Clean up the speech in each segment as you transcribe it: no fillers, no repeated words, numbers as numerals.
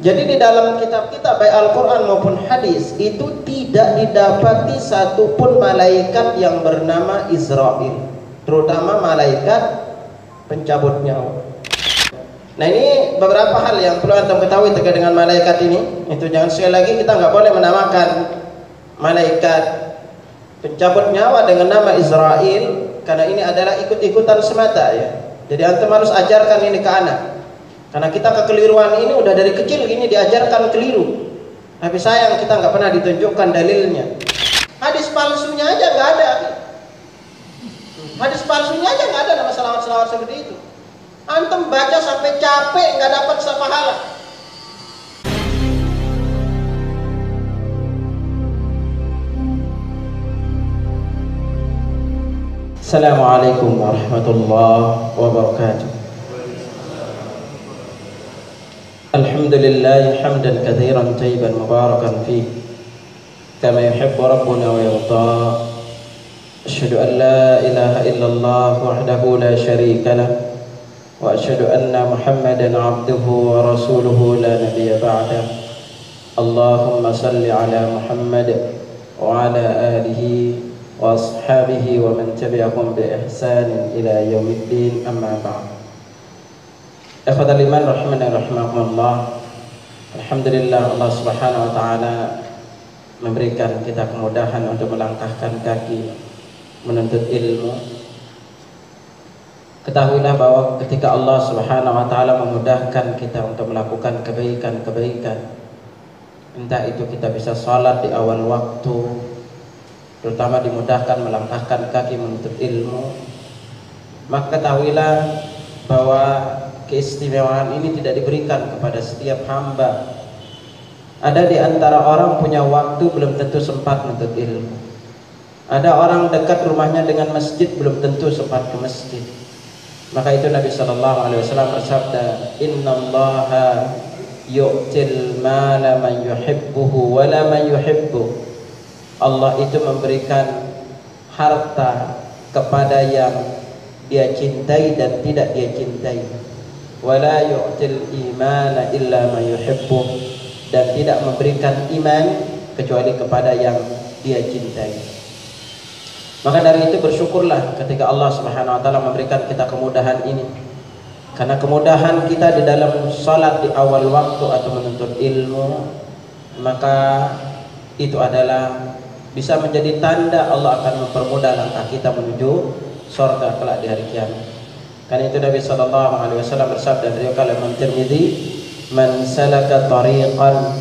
Jadi di dalam kitab-kitab baik Al-Quran maupun hadis itu tidak didapati satupun malaikat yang bernama Israil, terutama malaikat pencabut nyawa. Nah, ini beberapa hal yang perlu antum ketahui terkait dengan malaikat ini. Itu jangan sekali lagi kita nggak boleh menamakan malaikat pencabut nyawa dengan nama Israil, karena ini adalah ikut-ikutan semata ya. Jadi antum harus ajarkan ini ke anak. Karena kita kekeliruan ini udah dari kecil gini diajarkan keliru. Tapi sayang kita nggak pernah ditunjukkan dalilnya. Hadis palsunya aja nggak ada. Hadis palsunya aja nggak ada nama selawat-selawat seperti itu. Antum baca sampai capek nggak dapat sepahala. Assalamualaikum warahmatullahi wabarakatuh. Alhamdulillah hamdan katsiran thayyiban mubarakan fihi kama yuhibbu rabbuna wa yarda. Asyhadu an la ilaha illallah wahdahu la syarika lah wa asyhadu anna Muhammadan abduhu wa rasuluhu la nabiyya ba'dah. Allahumma salli ala Muhammad wa ala alihi wa ashabihi wa man tabi'ahum bi ihsanin ila yaumiddin, amma ba'd. Ikhwatal iman rahimani rahimakumullah. Alhamdulillah Allah Subhanahu wa taala memberikan kita kemudahan untuk melangkahkan kaki menuntut ilmu. Ketahuilah bahwa ketika Allah Subhanahu wa taala memudahkan kita untuk melakukan kebaikan-kebaikan, entah itu kita bisa salat di awal waktu, terutama dimudahkan melangkahkan kaki menuntut ilmu, maka ketahuilah bahwa keistimewaan ini tidak diberikan kepada setiap hamba. Ada di antara orang punya waktu belum tentu sempat menuntut ilmu. Ada orang dekat rumahnya dengan masjid belum tentu sempat ke masjid. Maka itu Nabi SAW bersabda, Innallaha yu'til mala man yuhibbuhu wa la man yuhibbuh. Allah itu memberikan harta kepada yang dia cintai dan tidak dia cintai. Wala yu'til imana illa ma yuhibbuh, dan tidak memberikan iman kecuali kepada yang dia cintai. Maka dari itu bersyukurlah ketika Allah Subhanahu wa taala memberikan kita kemudahan ini. Karena kemudahan kita di dalam salat di awal waktu atau menuntut ilmu, maka itu adalah bisa menjadi tanda Allah akan mempermudah langkah kita menuju surga kelak di hari kiamat. Karena itu Nabi SAW bersabda dari kalam Tirmidzi, man salaka tariqan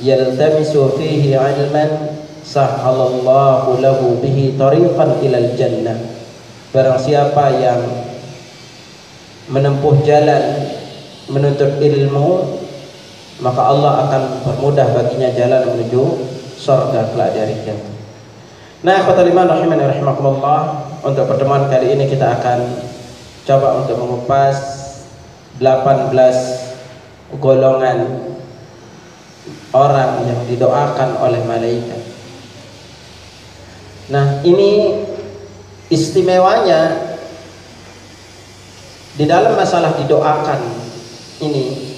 yaltamisu fihi ilman sahhalallahu lahu bihi tariqan ilal jannah. Barang siapa yang menempuh jalan menuntut ilmu, maka Allah akan mempermudah baginya jalan menuju surga kelak di hari kiamat. Nah, ikhwatal iman rahimani rahimakumullah, untuk pertemuan kali ini kita akan coba untuk mengupas 18 golongan orang yang didoakan oleh malaikat. Nah, ini istimewanya di dalam masalah didoakan ini.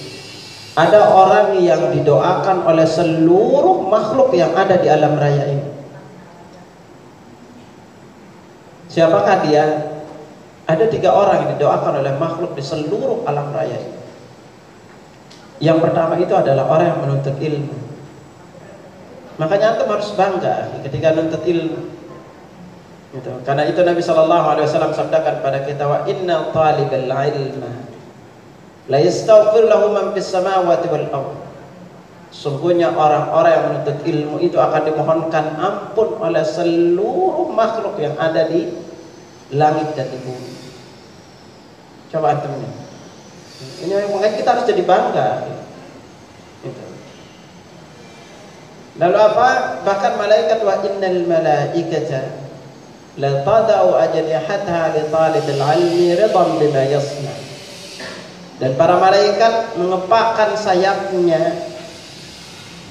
Ada orang yang didoakan oleh seluruh makhluk yang ada di alam raya ini. Siapakah dia? Ada 3 orang yang didoakan oleh makhluk di seluruh alam raya ini. Yang pertama itu adalah orang yang menuntut ilmu. Makanya antum harus bangga ketika menuntut ilmu. Gitu. Karena itu Nabi SAW sabdakan pada kita, wa inna talibal ilma la yastaghfir lahu man fis samawati wal ardh. Sungguhnya orang-orang yang menuntut ilmu itu akan dimohonkan ampun oleh seluruh makhluk yang ada di langit dan di bumi. Coba antum ini makanya kita harus jadi bangga. Gitu. Lalu apa? Bahkan malaikat, wa innal malaikata la tadau ajnihataha li talibil ilmi ridan bima yasna. Dan para malaikat mengepakkan sayapnya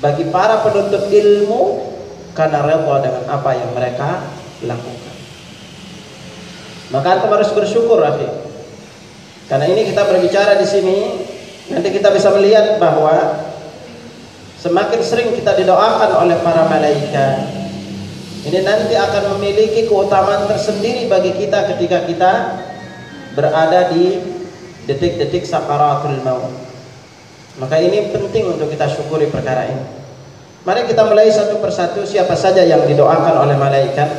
bagi para penuntut ilmu karena redha dengan apa yang mereka lakukan. Maka antum harus bersyukur, Rafi. Karena ini kita berbicara di sini, nanti kita bisa melihat bahwa semakin sering kita didoakan oleh para malaikat, ini nanti akan memiliki keutamaan tersendiri bagi kita ketika kita berada di detik-detik sakaratul maut. Maka ini penting untuk kita syukuri perkara ini. Mari kita mulai satu persatu siapa saja yang didoakan oleh malaikat.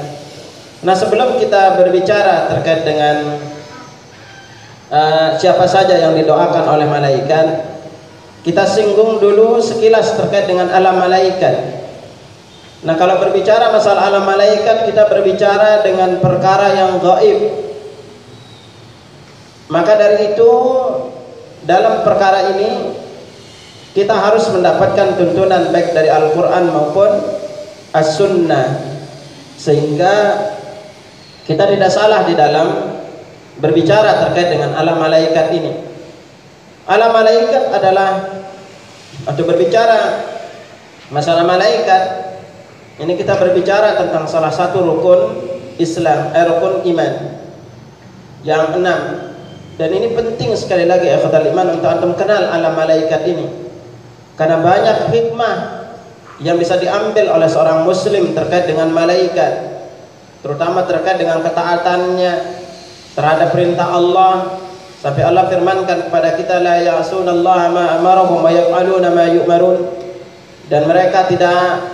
Nah, sebelum kita berbicara terkait dengan siapa saja yang didoakan oleh malaikat, kita singgung dulu sekilas terkait dengan alam malaikat. Nah, kalau berbicara masalah alam malaikat, kita berbicara dengan perkara yang gaib. Maka dari itu, dalam perkara ini kita harus mendapatkan tuntunan baik dari Al-Quran maupun As-Sunnah, sehingga kita tidak salah di dalam berbicara terkait dengan alam malaikat ini. Alam malaikat adalah, atau berbicara masalah malaikat, ini kita berbicara tentang salah satu rukun Islam, rukun iman yang 6. Dan ini penting sekali lagi ya khawatir iman untuk antum kenal alam malaikat ini, karena banyak hikmah yang bisa diambil oleh seorang muslim terkait dengan malaikat, terutama terkait dengan ketaatannya terhadap perintah Allah. Sampai Allah firmankan kepada kita, la ya'sunallaha ma amarahum wa yaf'aluna ma yu'marun. Dan mereka tidak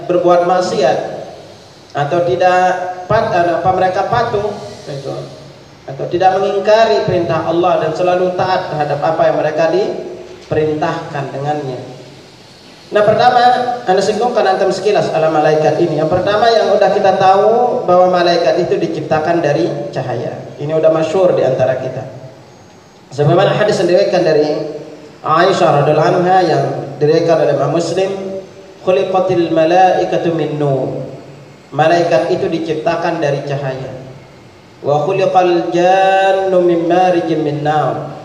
berbuat maksiat atau tidak mereka patuh atau tidak mengingkari perintah Allah dan selalu taat terhadap apa yang mereka diperintahkan dengannya. Nah, pertama Anda singgungkan antum sekilas alam malaikat ini. Yang pertama yang udah kita tahu bahwa malaikat itu diciptakan dari cahaya. Ini udah masyhur di antara kita. Sebagaimana hadis yang diriwayatkan dari Aisyah radhiyallahu anha yang diriwayatkan oleh Imam Muslim, khuliqatil malaikatu min nur. Malaikat itu diciptakan dari cahaya. Wa khuliqal jannu min marijin min nar.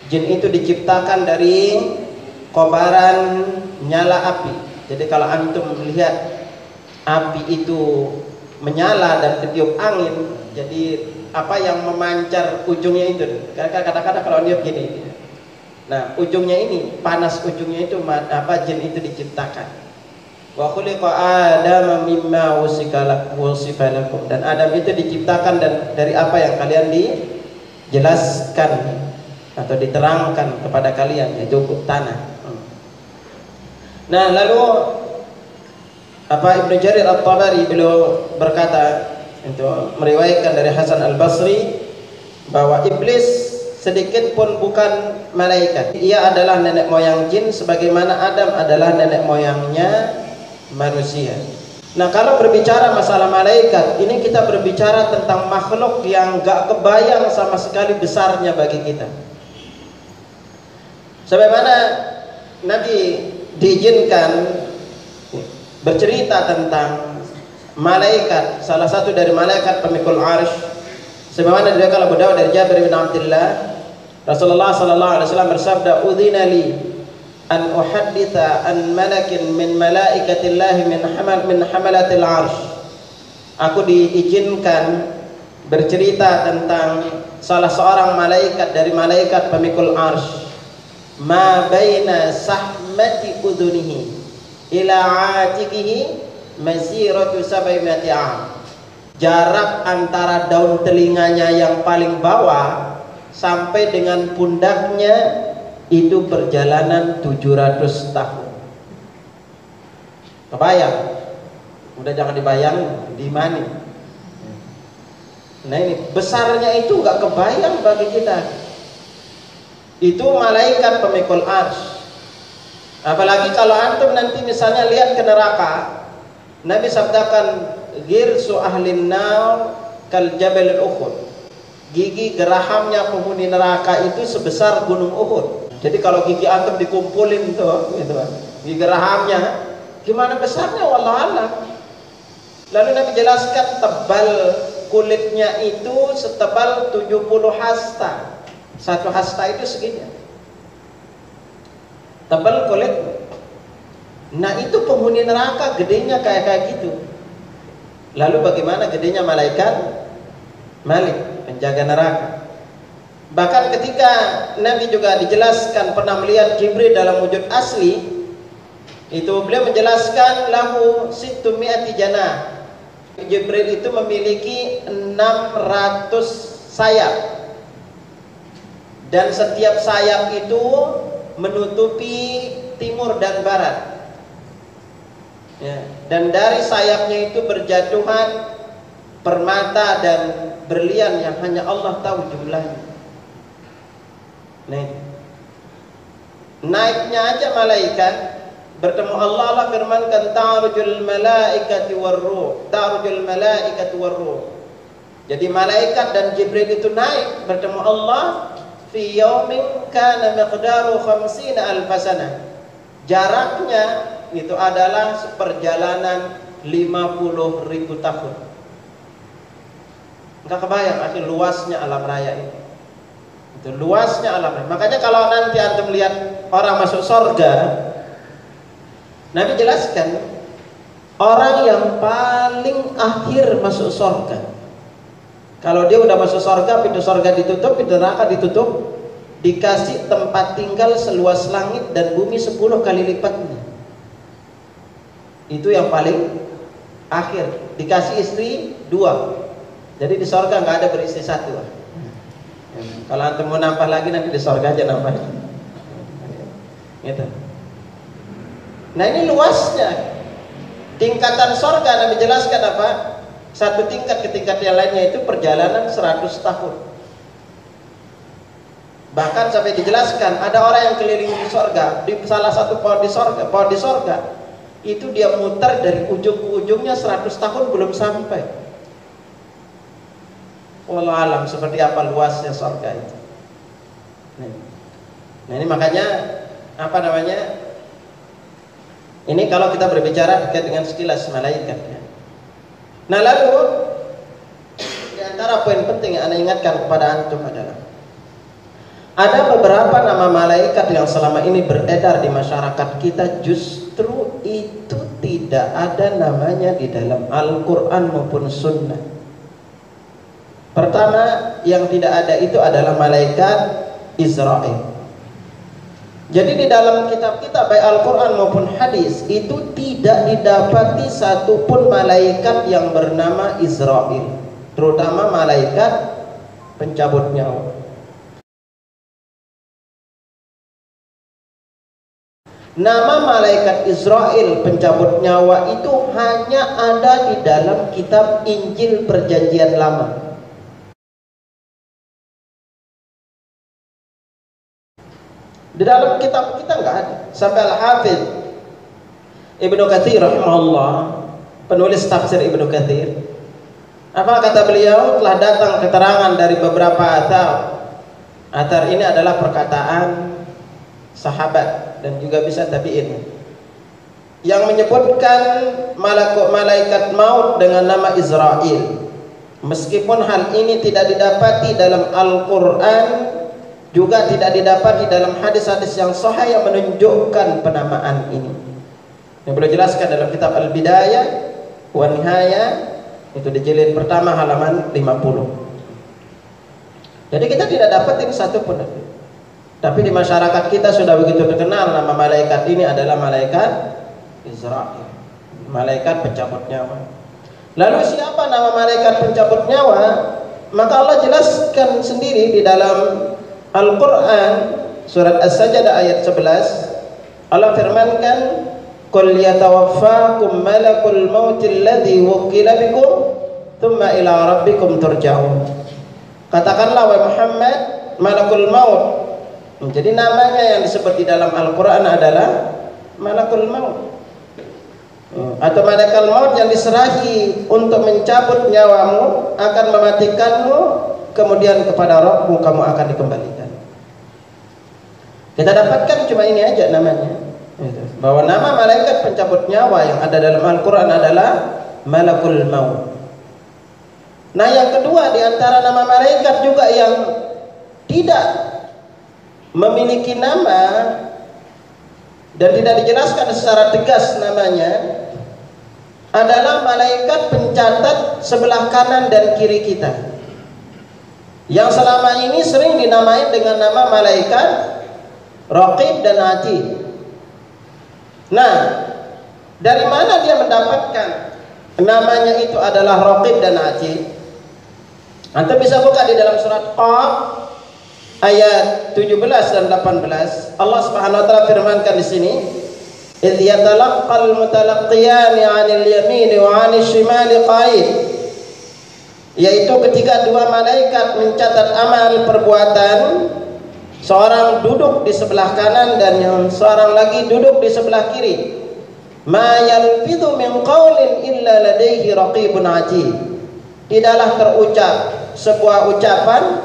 Jin itu diciptakan dari kobaran nyala api. Jadi kalau antum melihat api itu menyala dan ketiup angin, jadi apa yang memancar ujungnya itu, kadang-kadang kalau niup gini, nah ujungnya ini panas, ujungnya itu jin itu diciptakan. Wa khuliqa Adam mimma wusifa lakum, dan Adam itu diciptakan dari apa yang kalian dijelaskan atau diterangkan kepada kalian, yaitu tanah. Nah, lalu Ibnu Jarir At-Tabari beliau berkata, itu meriwayatkan dari Hasan Al-Basri bahwa iblis sedikit pun bukan malaikat. Ia adalah nenek moyang jin sebagaimana Adam adalah nenek moyangnya manusia. Nah, kalau berbicara masalah malaikat, ini kita berbicara tentang makhluk yang gak kebayang sama sekali besarnya bagi kita. Sebagaimana Nabi diizinkan bercerita tentang malaikat, salah satu dari malaikat pemikul arsy, sebagaimana diriwayatkan Abu Dawud dari Jabir bin Abdullah, Rasulullah sallallahu alaihi wasallam bersabda, "Udzina li an uhadditha an malakin min malaikatillah min hamalatil arsy." Aku diizinkan bercerita tentang salah seorang malaikat dari malaikat pemikul arsy. Ma baina sahmati udhunihi ila atikihi masiratu sab'imi'ati 'am. Jarak antara daun telinganya yang paling bawah sampai dengan pundaknya itu perjalanan 700 tahun. Kebayang? Udah jangan dibayangin di mana. Nah, ini besarnya itu nggak kebayang bagi kita. Itu malaikat pemikul arsy. Apalagi kalau antum nanti misalnya lihat ke neraka, Nabi sabdakan, "Ghirsu ahlin nar kal jabal Uhud." Gigi gerahamnya penghuni neraka itu sebesar gunung Uhud. Jadi kalau gigi antum dikumpulin tuh, gitu kan, gigi gerahamnya gimana besarnya wallahu a'lam. Lalu Nabi jelaskan tebal kulitnya itu setebal 70 hasta. Satu hasta itu segini. Tebal kulit. Nah, itu penghuni neraka gedenya kayak gitu. Lalu bagaimana gedenya malaikat Malik, penjaga neraka? Bahkan ketika Nabi juga dijelaskan pernah melihat Jibril dalam wujud asli, itu beliau menjelaskan lahu sittumi'ati janah. Jibril itu memiliki 600 sayap, dan setiap sayap itu menutupi timur dan barat. Ya, dan dari sayapnya itu berjatuhan permata dan berlian yang hanya Allah tahu jumlahnya. Naiknya aja malaikat bertemu Allah, Allah firmankan ta'rujul malaikati warruh, ta'rujul malaikati warruh. Jadi malaikat dan Jibril itu naik bertemu Allah fi yaumin kana miqdaru 50 alf sanah. Jaraknya itu adalah perjalanan 50.000 tahun. Enggak kebayang akhir luasnya alam raya ini. Itu luasnya alam raya. Makanya kalau nanti antum lihat orang masuk surga, Nabi jelaskan orang yang paling akhir masuk surga. Kalau dia udah masuk surga, pintu surga ditutup, pintu neraka ditutup, dikasih tempat tinggal seluas langit dan bumi 10 kali lipatnya. Itu yang paling akhir. Dikasih istri 2. Jadi di surga nggak ada beristri 1. Kalau antum mau nambah lagi nanti di surga aja nambah. Gitu. Nah ini luasnya. Tingkatan surga Nabi jelaskan apa? Satu tingkat ke tingkat yang lainnya itu perjalanan 100 tahun. Bahkan sampai dijelaskan ada orang yang keliling di surga, di salah satu pohon di surga itu dia muter dari ujung ke ujungnya 100 tahun belum sampai. Wallahu alam seperti apa luasnya surga itu. Nah ini makanya apa namanya? Ini kalau kita berbicara terkait dengan sekilas malaikat ya. Nah lalu di antara poin penting yang Anda ingatkan kepada antum adalah ada beberapa nama malaikat yang selama ini beredar di masyarakat kita, justru itu tidak ada namanya di dalam Al-Quran maupun Sunnah. Pertama yang tidak ada itu adalah malaikat Israel. Jadi di dalam kitab-kitab baik Al-Quran maupun hadis itu tidak didapati satupun malaikat yang bernama Israel, terutama malaikat pencabut nyawa. Nama malaikat Israel pencabut nyawa itu hanya ada di dalam kitab Injil Perjanjian Lama. Di dalam kitab kita nggak ada. Sampai Al-Hafidz Ibnu Katsir rahimahullah, penulis tafsir Ibnu Katsir, apa kata beliau, telah datang keterangan dari beberapa athar. Athar ini adalah perkataan sahabat dan juga bisa tabi'in yang menyebutkan malaikat maut dengan nama Israel. Meskipun hal ini tidak didapati dalam Al-Quran, juga tidak didapati dalam hadis-hadis yang sahih yang menunjukkan penamaan ini. Yang boleh jelaskan dalam kitab Al-Bidayah wa Nihayah, itu di jilid pertama halaman 50. Jadi kita tidak dapat ini satu pun. Tapi di masyarakat kita sudah begitu terkenal nama malaikat ini adalah malaikat Israel, malaikat pencabut nyawa. Lalu siapa nama malaikat pencabut nyawa? Maka Allah jelaskan sendiri di dalam Al-Quran surat As-Sajdah ayat 11. Allah firmankan, "Qul yatawaffakum malakul mautil ladzi wukkila bikum tsumma ila rabbikum turja'un." Katakanlah wahai Muhammad, malakul maut. Jadi namanya yang disebut di dalam Al-Quran adalah malakul maut, atau malakul maut yang diserahi untuk mencabut nyawamu, akan mematikanmu, kemudian kepada Rabbmu kamu akan dikembalikan. Kita dapatkan cuma ini aja namanya, bahwa nama malaikat pencabut nyawa yang ada dalam Al-Quran adalah malakul maut. Nah yang kedua di antara nama malaikat juga yang tidak memiliki nama dan tidak dijelaskan secara tegas namanya adalah malaikat pencatat sebelah kanan dan kiri kita. yang selama ini sering dinamai dengan nama malaikat Raqib dan Atid. Nah, dari mana dia mendapatkan namanya itu adalah Raqib dan Atid? Anda bisa buka di dalam surat Qaf ayat 17 dan 18. Allah Subhanahu wa taala firmankan di sini, "Idz yatalaqqal mutalaqqiyani 'anil yamini wa 'anil shimali qa'id." Yaitu ketika dua malaikat mencatat amal perbuatan, seorang duduk di sebelah kanan dan yang seorang lagi duduk di sebelah kiri. Ma yalfidhu min qaulin illa ladaihi raqibun 'atid. Tidaklah terucap sebuah ucapan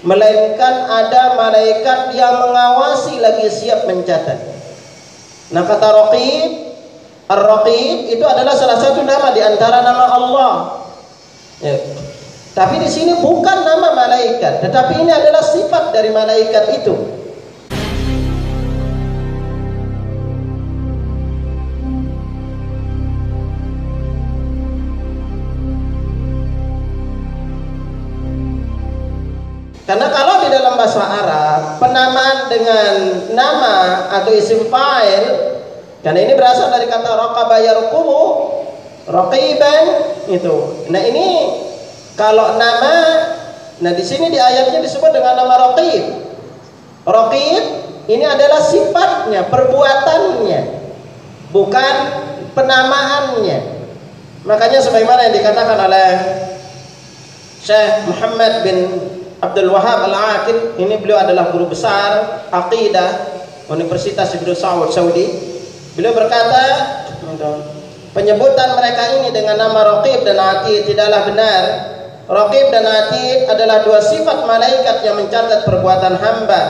melainkan ada malaikat yang mengawasi lagi siap mencatat. Nah, kata Raqib, Ar-Raqib itu adalah salah satu nama di antara nama Allah. Ya. Tapi di sini bukan nama malaikat, tetapi ini adalah sifat dari malaikat itu. Karena kalau di dalam bahasa Arab penamaan dengan nama atau isim fa'il, karena ini berasal dari kata raqaba yarqubu, raqiban itu. Nah, ini kalau nama, nah di sini di ayatnya disebut dengan nama Raqib. Raqib ini adalah sifatnya, perbuatannya, bukan penamaannya. Makanya sebagaimana yang dikatakan oleh Syekh Muhammad bin Abdul Wahab Al-Aqil, ini beliau adalah guru besar Aqidah Universitas Ibnu Saud Saudi. Beliau berkata, penyebutan mereka ini dengan nama Raqib dan Atid tidaklah benar. Raqib dan Atid adalah dua sifat malaikat yang mencatat perbuatan hamba.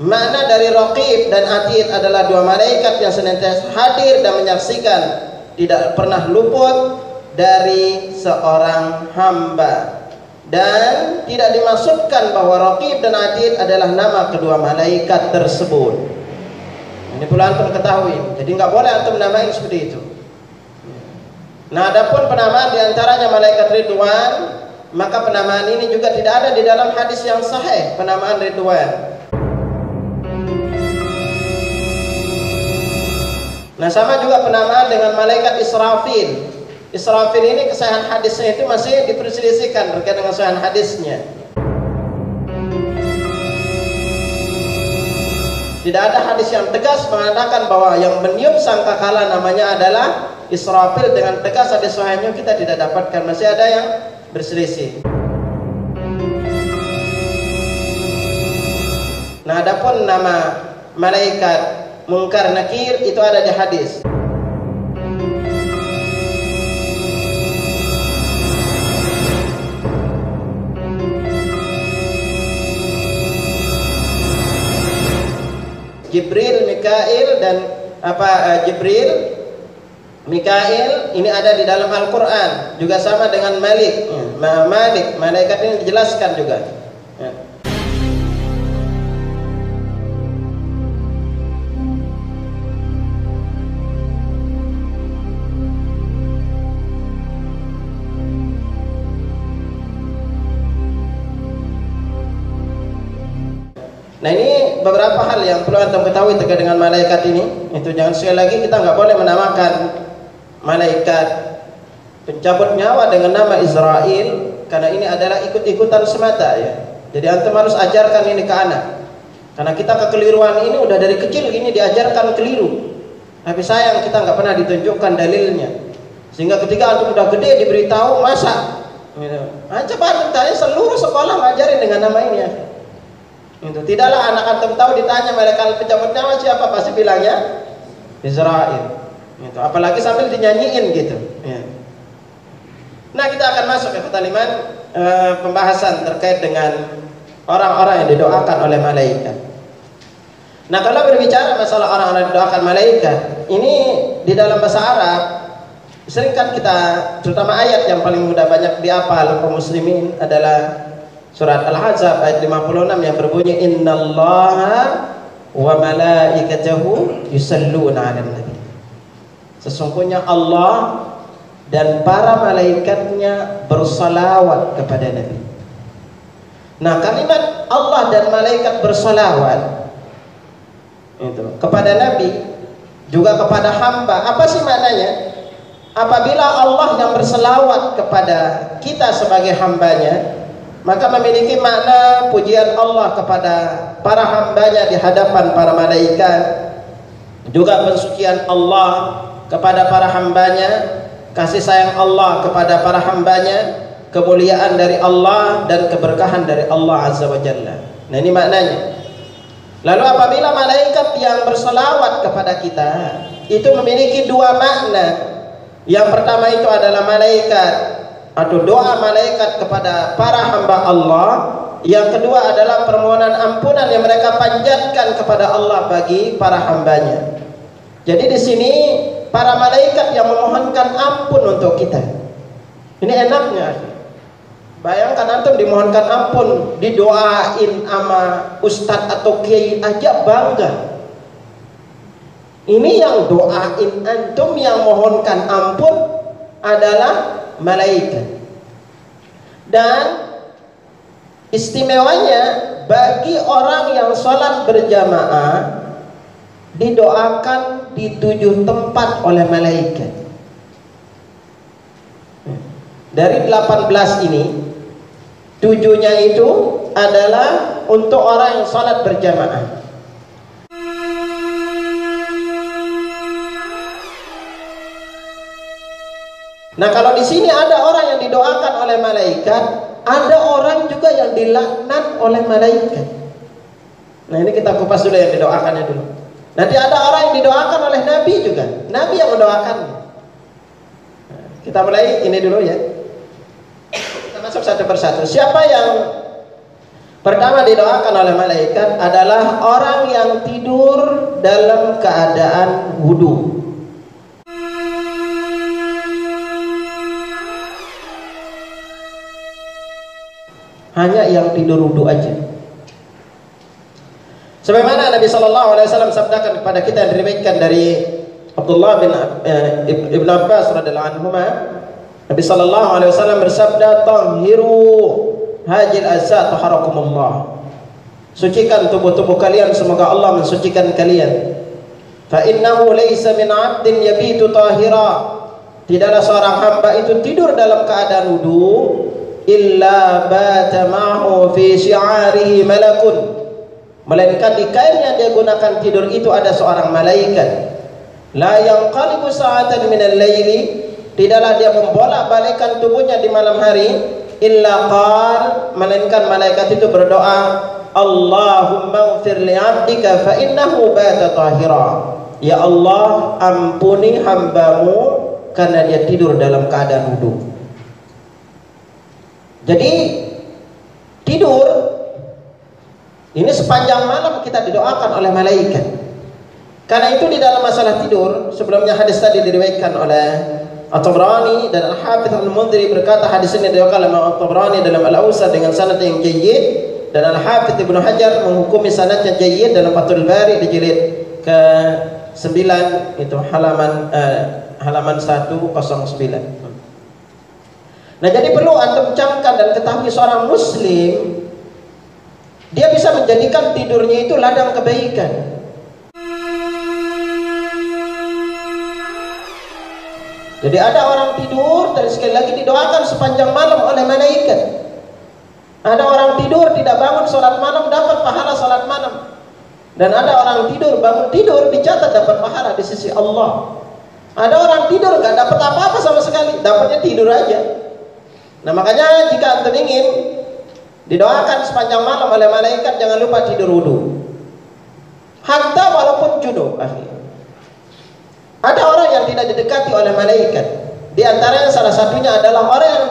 Makna dari Raqib dan Atid adalah dua malaikat yang senantiasa hadir dan menyaksikan, tidak pernah luput dari seorang hamba. Dan tidak dimaksudkan bahwa Raqib dan Atid adalah nama kedua malaikat tersebut. Ini perlu antum ketahui. Jadi nggak boleh antum namain seperti itu. Nah, adapun penamaan diantaranya malaikat Ridwan, maka penamaan ini juga tidak ada di dalam hadis yang sahih, penamaan Ridwan. Nah, sama juga penamaan dengan malaikat Israfil. Israfil ini kesahihan hadisnya itu masih diperselisihkan terkait dengan kesahihan hadisnya. Tidak ada hadis yang tegas mengatakan bahwa yang meniup sangkakala namanya adalah Israfil dengan tegas. Hadis sahihnya kita tidak dapatkan, masih ada yang berselisih. Nah, adapun nama malaikat Munkar Nakir itu ada di hadis. Jibril, Mikail dan Jibril, Mikail ini ada di dalam Al-Quran, juga sama dengan Malik. Malik, malaikat ini dijelaskan juga. Ya. Nah, ini beberapa hal yang perlu antum ketahui terkait dengan malaikat ini. Itu jangan sekali lagi kita nggak boleh menamakan malaikat pencabut nyawa dengan nama Israel, karena ini adalah ikut-ikutan semata ya. Jadi antum harus ajarkan ini ke anak. Karena kita kekeliruan ini udah dari kecil ini diajarkan keliru. Tapi sayang kita nggak pernah ditunjukkan dalilnya. Sehingga ketika antum udah gede diberitahu masa gitu. Coba antum tanya seluruh sekolah ngajarin dengan nama ini ya. Itu tidaklah anak antum tahu ditanya malaikat pencabut nyawa siapa, pasti bilangnya Israel. Itu apalagi sambil dinyanyiin gitu. Ya. Nah, kita akan masuk ke pertaliman pembahasan terkait dengan orang-orang yang didoakan oleh malaikat. Nah, kalau berbicara masalah orang-orang yang didoakan malaikat, ini di dalam bahasa Arab sering kan kita, terutama ayat yang paling mudah banyak dihafal kaum muslimin adalah surat Al-Ahzab ayat 56 yang berbunyi innallaha wa malaikatahu yusalluna 'alan nabi. Sesungguhnya Allah dan para malaikatnya bersalawat kepada Nabi. Nah, kalimat Allah dan malaikat bersalawat itu kepada Nabi juga kepada hamba, apa sih maknanya? Apabila Allah yang berselawat kepada kita sebagai hambanya, maka memiliki makna pujian Allah kepada para hambanya di hadapan para malaikat, juga pensucian Allah kepada para hambanya, kasih sayang Allah kepada para hambanya, kemuliaan dari Allah dan keberkahan dari Allah Azza wa Jalla. Nah, ini maknanya. Lalu apabila malaikat yang berselawat kepada kita itu memiliki dua makna. Yang pertama itu adalah malaikat atau doa malaikat kepada para hamba Allah. Yang kedua adalah permohonan ampunan yang mereka panjatkan kepada Allah bagi para hambanya. Jadi di sini para malaikat yang memohonkan ampun untuk kita. Ini enaknya. Bayangkan antum dimohonkan ampun, didoain sama ustadz atau kiai aja bangga. Ini yang doain antum, yang mohonkan ampun adalah malaikat. Dan istimewanya bagi orang yang sholat berjamaah didoakan di 7 tempat oleh malaikat. Dari 18 ini, 7-nya itu adalah untuk orang yang sholat berjamaah. Nah, kalau di sini ada orang yang didoakan oleh malaikat, ada orang juga yang dilaknat oleh malaikat. Nah, ini kita kupas dulu yang didoakannya dulu. Nanti ada orang yang didoakan oleh Nabi juga. Nabi yang mendoakan. Nah, kita mulai ini dulu ya. Masuk satu persatu. Siapa yang pertama didoakan oleh malaikat adalah orang yang tidur dalam keadaan wudu. Hanya yang tidur wudu aja. Sebagaimana Nabi Shallallahu Alaihi Wasallam sabdakan kepada kita yang diriwayatkan dari Abdullah bin Ibn Abbas radhiyallahu anhu, Nabi Sallallahu Alaihi Wasallam bersabda, "Tahiru hajil azza taharakumullah." Sucikan tubuh-tubuh kalian, semoga Allah mensucikan kalian. Fa innahu laysa min 'abdin yabitu tahira. Tidaklah seorang hamba itu tidur dalam keadaan wudu illa bata ma'hu fi syi'arihi malakun. Melainkan di kain yang dia gunakan tidur itu ada seorang malaikat. La yanqalibu sa'atan minal laili. Tidaklah dia membolak-balikkan tubuhnya di malam hari illa qal, melainkan malaikat itu berdoa, Allahumma ighfir li 'abdika fa innahu bata tahira. Ya Allah, ampuni hambamu karena dia tidur dalam keadaan wudu. Jadi tidur ini sepanjang malam kita didoakan oleh malaikat. Karena itu di dalam masalah tidur, sebelumnya hadis tadi diriwayatkan oleh At-Tabrani dan Al-Hafidz Al-Mundhiri berkata hadis ini diriwayatkan oleh At-Tabrani dalam Al-Awsat dengan sanad yang jayyid, dan Al-Hafidz Ibnu Hajar menghukumi sanadnya jayyid dalam Fathul Bari di jilid ke-9 itu halaman 109. Nah, jadi perlu antum camkan dan ketahui seorang muslim dia bisa menjadikan tidurnya itu ladang kebaikan. Jadi ada orang tidur dan sekali lagi didoakan sepanjang malam oleh malaikat. Ada orang tidur tidak bangun sholat malam dapat pahala sholat malam. Dan ada orang tidur bangun tidur dicatat dapat pahala di sisi Allah. Ada orang tidur nggak dapat apa-apa sama sekali, dapatnya tidur aja. Nah, makanya jika antum ingin didoakan sepanjang malam oleh malaikat, jangan lupa tidur wudu. Hatta walaupun junub, ada orang yang tidak didekati oleh malaikat. Di antaranya salah satunya adalah orang yang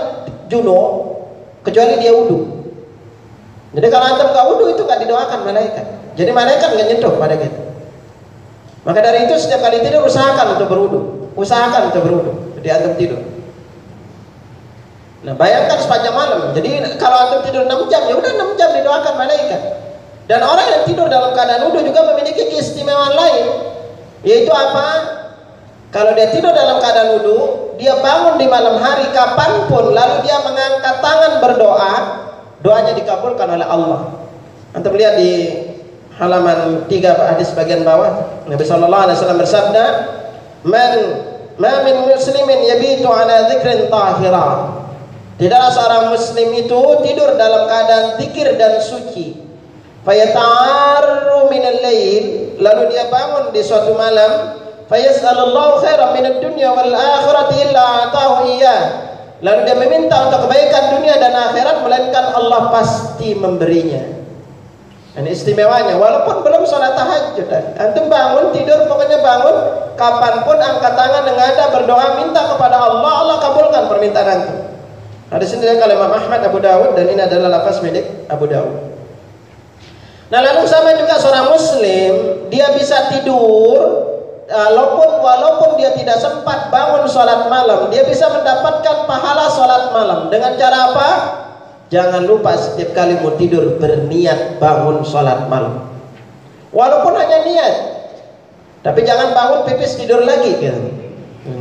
junub kecuali dia wudu. Jadi kalau antum nggak wudu itu nggak didoakan malaikat. Jadi malaikat nggak nyentuh pada kita. Maka dari itu setiap kali tidur usahakan untuk berwudu. Usahakan untuk berwudu. Jadi antum tidur. Nah, bayangkan sepanjang malam. Jadi kalau antum tidur 6 jam, ya udah 6 jam didoakan malaikat. Dan orang yang tidur dalam keadaan wudu juga memiliki keistimewaan lain, yaitu apa? Kalau dia tidur dalam keadaan wudu, dia bangun di malam hari kapanpun, lalu dia mengangkat tangan berdoa, doanya dikabulkan oleh Allah. Antum lihat di halaman 3 hadis bagian bawah, Nabi sallallahu alaihi wasallam bersabda, ma min muslimin yabitu ala dzikrin tahira. Tidaklah seorang muslim itu tidur dalam keadaan zikir dan suci. Fayata'arru minal lail, lalu dia bangun di suatu malam, fayas'alullahu khairan minad dunya wal akhirati illa atahu iyyah. Lalu dia meminta untuk kebaikan dunia dan akhirat, melainkan Allah pasti memberinya. Ini istimewanya, walaupun belum sholat tahajud. Antum bangun, tidur, pokoknya bangun, kapanpun angkat tangan, nengadah, berdoa, minta kepada Allah, Allah kabulkan permintaan antum. Hadis ini dari Imam Ahmad, Abu Dawud, dan ini adalah lafaz milik Abu Dawud. Nah, lalu sama juga seorang muslim, dia bisa tidur walaupun dia tidak sempat bangun sholat malam, dia bisa mendapatkan pahala sholat malam. Dengan cara apa? Jangan lupa setiap kali mau tidur berniat bangun sholat malam. Walaupun hanya niat, tapi jangan bangun pipis tidur lagi gitu.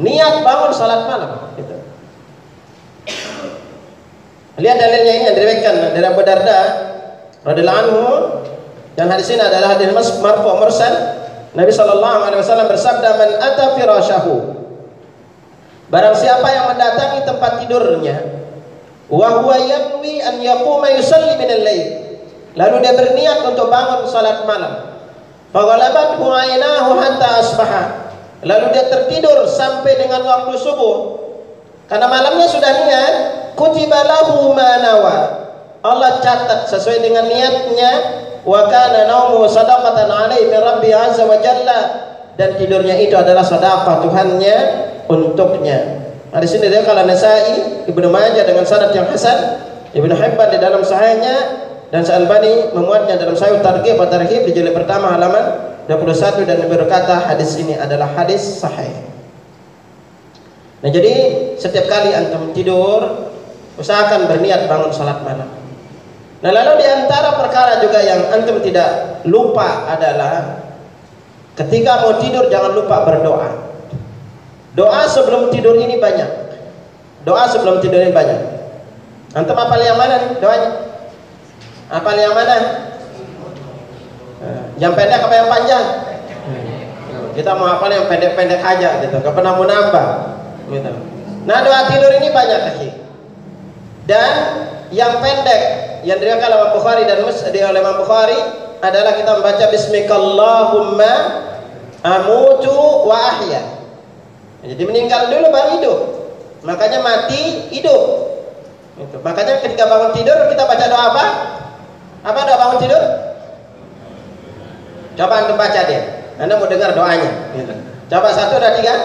Niat bangun sholat malam gitu. Lihat dalilnya ini yang diriwayatkan dari Abu Darda radhiyallahu anhu, dan hadis ini adalah hadis marfu' mursal. Nabi sallallahu alaihi wasallam bersabda, "Man ata firasyahu." Barang siapa yang mendatangi tempat tidurnya, wa huwa yanwi an yaquma yusalli min al-lail. Lalu dia berniat untuk bangun salat malam. Fa ghalabathu 'ainahu hatta asbaha. Lalu dia tertidur sampai dengan waktu subuh. Karena malamnya sudah niat, kutiba lahu ma nawa. Allah catat sesuai dengan niatnya, wa kana naumu shadaqatan 'alaihi min rabbi azza wa jalla, dan tidurnya itu adalah sedekah Tuhannya untuknya. Hadis ini dia kalau Nasa'i, Ibnu Majah dengan sanad yang hasan, Ibnu Hibban di dalam sahihnya, dan Al-Albani memuatnya dalam Sahih Targhib wa Tarhib di jilid pertama halaman 21, dan berkata hadis ini adalah hadis sahih. Nah, jadi setiap kali antum tidur, usahakan berniat bangun salat malam. Nah, lalu di antara perkara juga yang antum tidak lupa adalah ketika mau tidur jangan lupa berdoa. Doa sebelum tidur ini banyak. Doa sebelum tidur ini banyak. Antum hafal yang mana doanya? Hafal yang mana? Yang pendek apa yang panjang? Kita mau hafal yang pendek-pendek aja gitu, gak pernah mau nambah gitu. Nah, doa tidur ini banyak kasih. Dan yang pendek yang diriwayatkan oleh Bukhari dan Muslim oleh Imam Bukhari adalah kita membaca bismikallahumma amutu wa ahya. Jadi meninggal dulu baru hidup. Makanya mati hidup. Gitu. Makanya ketika bangun tidur kita baca doa apa? Apa doa bangun tidur? Coba antum baca dia. Anda mau dengar doanya. Gitu. Coba 1, 2, 3.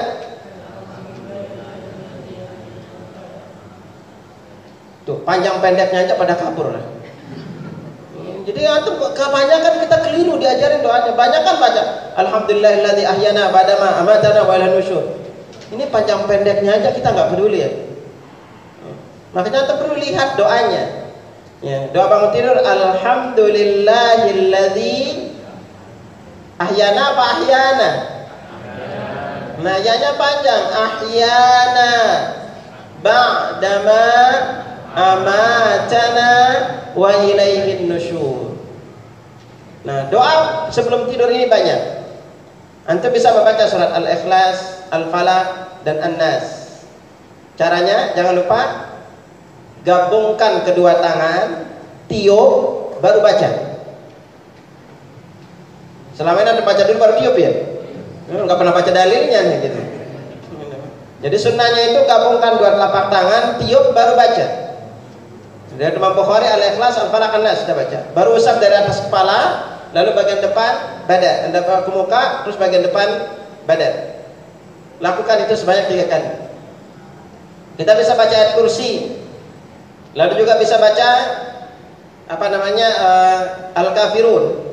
Tuh panjang pendeknya aja pada kabur. Jadi antum kebanyakan kita keliru diajarin doanya. Banyakan baca alhamdulillahilladzi ahyana ba'dama amatana wa ilaihi nusyur. Ini panjang pendeknya aja kita nggak peduli ya. Makanya kita perlu lihat doanya. Ya, doa bangun tidur alhamdulillahilladzi ahyana apa ahyana? Nah, yanya panjang, ahyana ba'dama amatana wa ilaihin nusyur. Nah, doa sebelum tidur ini banyak. Antum bisa membaca surat Al-Ikhlas, Al-Falaq, dan An-Nas. Caranya jangan lupa gabungkan kedua tangan, tiup, baru baca. Selama ini Anda baca dulu baru tiup ya? Nggak pernah baca dalilnya nih gitu. Jadi sunnahnya itu gabungkan dua telapak tangan, tiup, baru baca. Dari Imam Bukhari Al-Ikhlas, Al-Falaq, An-Nas sudah baca. Baru usap dari atas kepala, lalu bagian depan badan, Anda bawa ke muka, terus bagian depan badan. Lakukan itu sebanyak 3 kali. Kita bisa baca ayat kursi, lalu juga bisa baca apa namanya Al-Kafirun.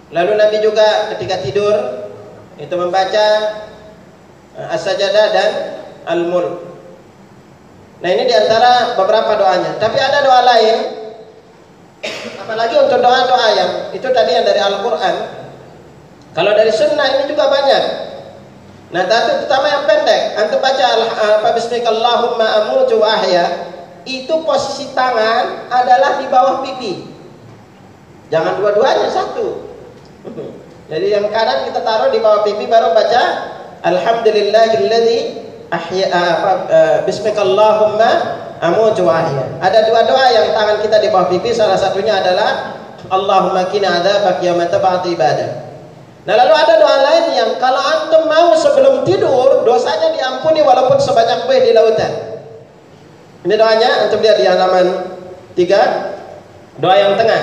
Lalu Nabi juga ketika tidur itu membaca As-Sajadah dan Al-Mulk. Nah, ini diantara beberapa doanya. Tapi ada doa lain, apalagi untuk doa-doa yang itu tadi yang dari Al-Quran. Kalau dari sunnah ini juga banyak. Nah, tapi terutama yang pendek. Antum baca bismikallahumma amutu wa ahya. itu posisi tangan adalah di bawah pipi. Jangan dua-duanya, satu. Jadi yang kanan kita taruh di bawah pipi, baru baca Alhamdulillahilladzi bismikallahumma amutu wa ahya. Ada dua doa yang tangan kita di bawah pipi, salah satunya adalah Allahumma qina adzabak yauma tab'atu ibadah. Nah, lalu ada doa lain yang kalau antum mau sebelum tidur dosanya diampuni walaupun sebanyak buih di lautan. Ini doanya, antum lihat di halaman 3, doa yang tengah.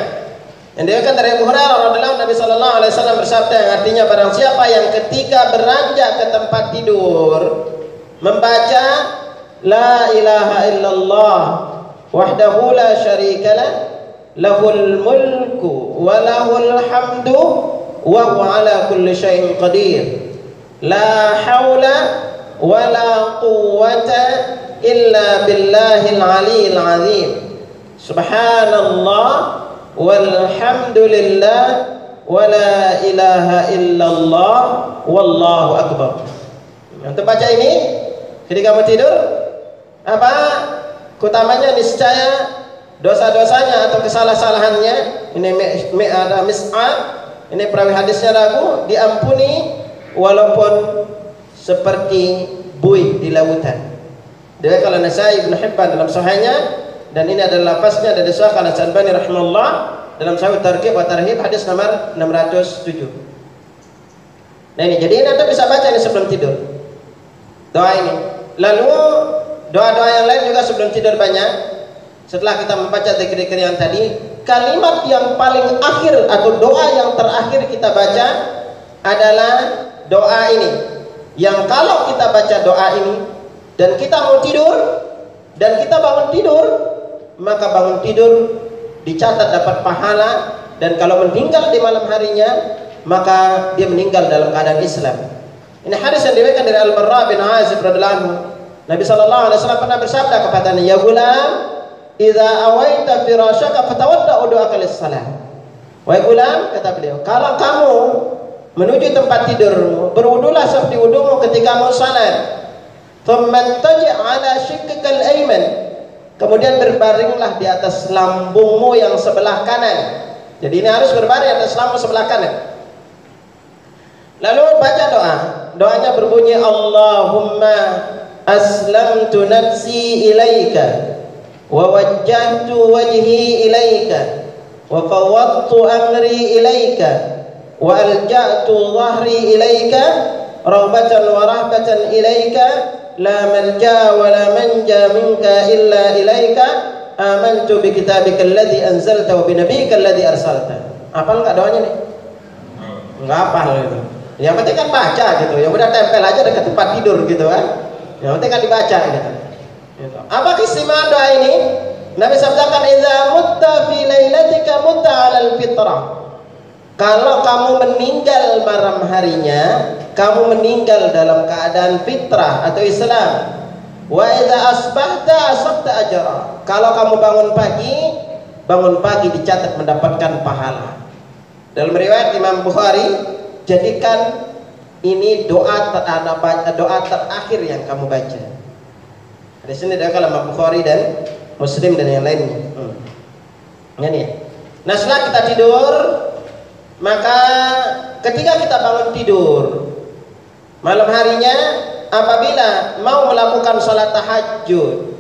Yang diriwayatkan dari Abu Hurairah radhiyallahu anhu, Nabi sallallahu alaihi wasallam bersabda yang artinya barang siapa yang ketika beranjak ke tempat tidur membaca la ilaha illallah wahdahu la syarikalah lahul mulku wa lahul hamdu wa huwa ala kulli syai'in qadir la haula wa la quwwata illa billahil aliyyil azim subhanallah walhamdulillah wa la ilaha illallah wallahu akbar. Untuk baca ini ketika mau tidur, apa utamanya niscaya dosa-dosanya atau kesalahan-kesalahannya, ini ada mis'ad, ini perawi hadisnya ragu, diampuni walaupun seperti buih di lautan. Dia kalau Nasai Ibnu Hibban dalam sahihnya, dan ini adalah lafaznya dari Syekh Al-Albani rahimahullah dalam Sahih Targhib wa Tarhib hadis nomor 607. Nah ini, jadi ini Anda bisa baca ini sebelum tidur. Doa ini. Lalu doa-doa yang lain juga sebelum tidur banyak. Setelah kita membaca zikir-zikir yang tadi, kalimat yang paling akhir atau doa yang terakhir kita baca adalah doa ini. Yang kalau kita baca doa ini dan kita mau tidur dan kita bangun tidur, maka bangun tidur dicatat dapat pahala, dan kalau meninggal di malam harinya maka dia meninggal dalam keadaan Islam. Ini hadis yang diriwayatkan dari Al-Barra bin Azib radhiyallahu anhu. Nabi sallallahu alaihi wasallam pernah bersabda kepadanya, "Ya gulam, idza awaita firashaka fatawadda du'aka lis-salah." Wahai gulam, kata beliau, kalau kamu menuju tempat tidurmu, berwudulah seperti wudumu ketika mau salat. Thumma taji' ala shiqqikal ayman. Kemudian berbaringlah di atas lambungmu yang sebelah kanan. Jadi ini harus berbaring atas lambung sebelah kanan. Lalu baca doa. Doanya berbunyi Allahumma aslamtu nafsi ilaika wa wajjahtu wajhi ilaika wa fawwadtu amri ilaika wa alja'tu dhahri ilaika raghbatan wa rahbatan ilaika la malja wa la manja minka illa ilaika amantu bi kitabika alladhi anzalta wa bi nabiyyika alladhi arsalta. Hafal enggak doanya nih? Enggak hafal gitu. Yang penting kan baca gitu. Yang udah tempel aja dekat tempat tidur gitu kan. Yang penting kan dibaca gitu. Apa keistimewaan doa ini? Nabi sabdakan idza mutta fi lailatika mutta 'alal fitrah. Kalau kamu meninggal malam harinya, kamu meninggal dalam keadaan fitrah atau Islam. Wa idza asbahta asabta ajra. Kalau kamu bangun pagi dicatat mendapatkan pahala. Dalam riwayat Imam Bukhari, jadikan ini doa terakhir yang kamu baca. Di sini ada Imam Bukhari dan Muslim dan yang lainnya. Ini. Nah, setelah kita tidur, maka ketika kita bangun tidur malam harinya, apabila mau melakukan sholat tahajud,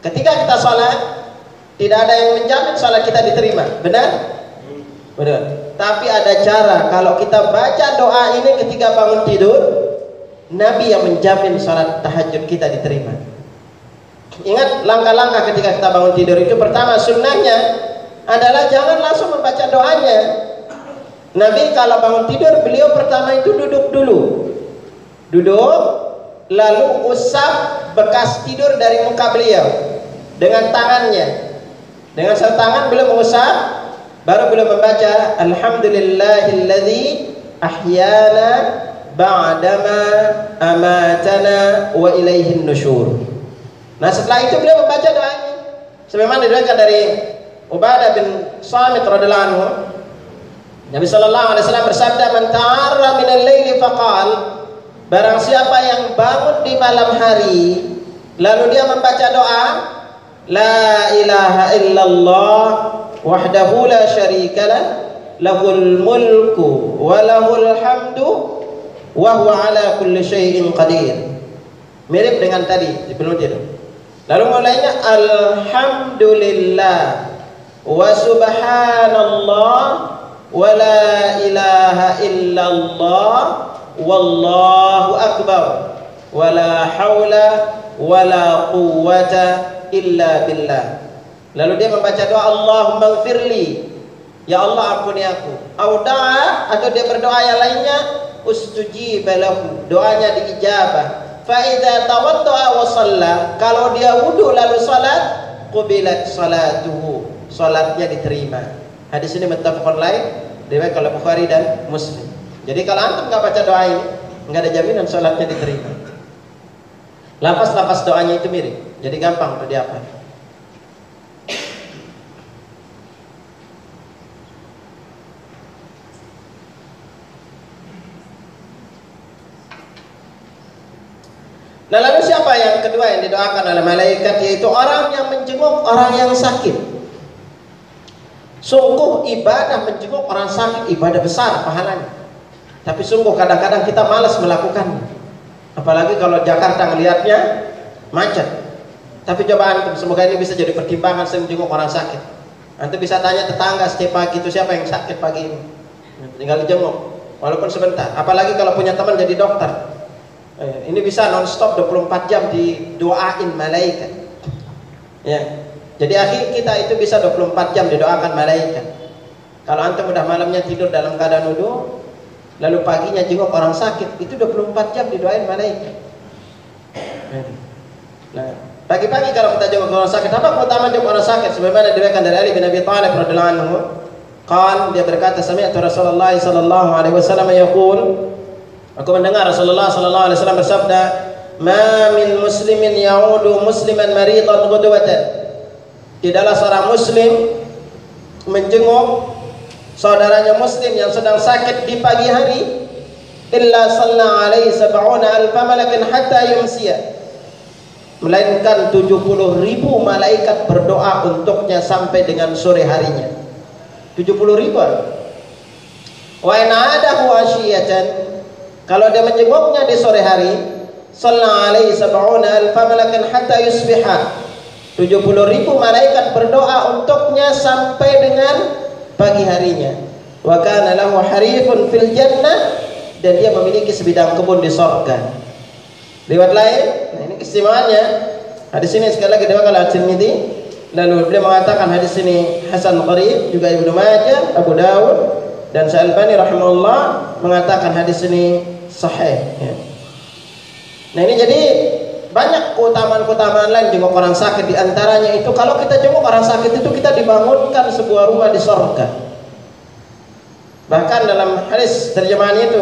ketika kita sholat tidak ada yang menjamin sholat kita diterima, benar? Benar. Tapi ada cara, kalau kita baca doa ini ketika bangun tidur, Nabi yang menjamin sholat tahajud kita diterima. Ingat langkah-langkah ketika kita bangun tidur itu. Pertama, sunnahnya adalah jangan langsung membaca doanya. Nabi kalau bangun tidur, beliau pertama itu duduk dulu. Duduk, lalu usap bekas tidur dari muka beliau dengan tangannya. Dengan satu tangan beliau mengusap, baru beliau membaca Alhamdulillahilladzi ahyana ba'dama amatana wa ilaihin nusyur. Nah, setelah itu beliau membaca doa ini. Sebagaimana diriwayatkan dari Ubadah bin Samit radhiyallahu anhu, Nabi sallallahu alaihi wasallam bersabda, "Man ta'arra minal laili faqal," barang siapa yang bangun di malam hari Lalu dia membaca doa, La ilaha illallah wahdahu la syarikalah, lahul mulku wa lahul hamdu wa huwa ala kulli syai'in qadir. Mirip dengan tadi di penutur. Lalu mulainya alhamdulillah wa subhanallah wa la ilaha illallah wallahu akbar wa la haula wa la quwwata illa billah. Lalu dia membaca doa Allahumma gfirli, ya Allah ampuni aku. Au da'a, atau dia berdoa yang lainnya, ustujiba lahu, doanya diijabah. Fa idza tawadda'a wa shalla, kalau dia wudu lalu salat, qubilat salatuhu, salatnya diterima. Hadis ini muttafaqun alaih, riwayat oleh Bukhari dan Muslim. Jadi kalau antum enggak baca doa ini, enggak ada jaminan salatnya diterima. Lafaz-lafaz doanya itu mirip, jadi gampang untuk dihafal. Nah, lalu siapa yang kedua yang didoakan oleh malaikat, yaitu orang yang menjenguk orang yang sakit. Sungguh ibadah menjenguk orang sakit ibadah besar pahalanya. Tapi sungguh kadang-kadang kita malas melakukannya. Apalagi kalau Jakarta ngelihatnya macet. Tapi coba antum, semoga ini bisa jadi pertimbangan saya menjenguk orang sakit. Antum bisa tanya tetangga setiap pagi itu siapa yang sakit pagi ini. Tinggal dijenguk, walaupun sebentar. Apalagi kalau punya teman jadi dokter. Ini bisa non-stop 24 jam didoain malaikat. Ya. Jadi akhir kita itu bisa 24 jam didoakan malaikat. Kalau antum udah malamnya tidur dalam keadaan wudu, lalu paginya jenguk orang sakit, itu 24 jam didoain malaikat. Nah, pagi-pagi kalau kita jenguk orang sakit, apa keutamaan jenguk orang sakit? Sebagaimana diriwayatkan dari Ali bin Abi Thalib radhiyallahu anhu, dia berkata, sami'tu Rasulullah sallallahu alaihi wasallam yaqul, aku mendengar Rasulullah sallallahu alaihi wasallam bersabda, "Ma min muslimin ya'udu musliman maridan ghudwatan." Tidaklah seorang muslim menjenguk saudaranya muslim yang sedang sakit di pagi hari, illa salla alaihi sab'una alfa malakin hatta yumsiya, melainkan 70.000 malaikat berdoa untuknya sampai dengan sore harinya. 70.000. Wa in adahu ashiyatan, kalau dia menjenguknya di sore hari, salla alaihi sab'una alfa malakin hatta yusbiha, 70.000 malaikat berdoa untuknya sampai dengan pagi harinya. Wa kana lahu harifun fil jannah, dan dia memiliki sebidang kebun di surga. Riwayat lain, nah ini keistimewaannya. Hadis ini sekali lagi diriwayatkan oleh At-Tirmidzi. Lalu beliau mengatakan hadis ini hasan gharib, juga Ibnu Majah, Abu Dawud, dan Syalbani rahimahullah mengatakan hadis ini sahih. Ya. Nah ini jadi banyak keutamaan-keutamaan lain jenguk orang sakit. Di antaranya itu kalau kita jenguk orang sakit itu kita dibangunkan sebuah rumah di surga. Bahkan dalam hadis terjemahan itu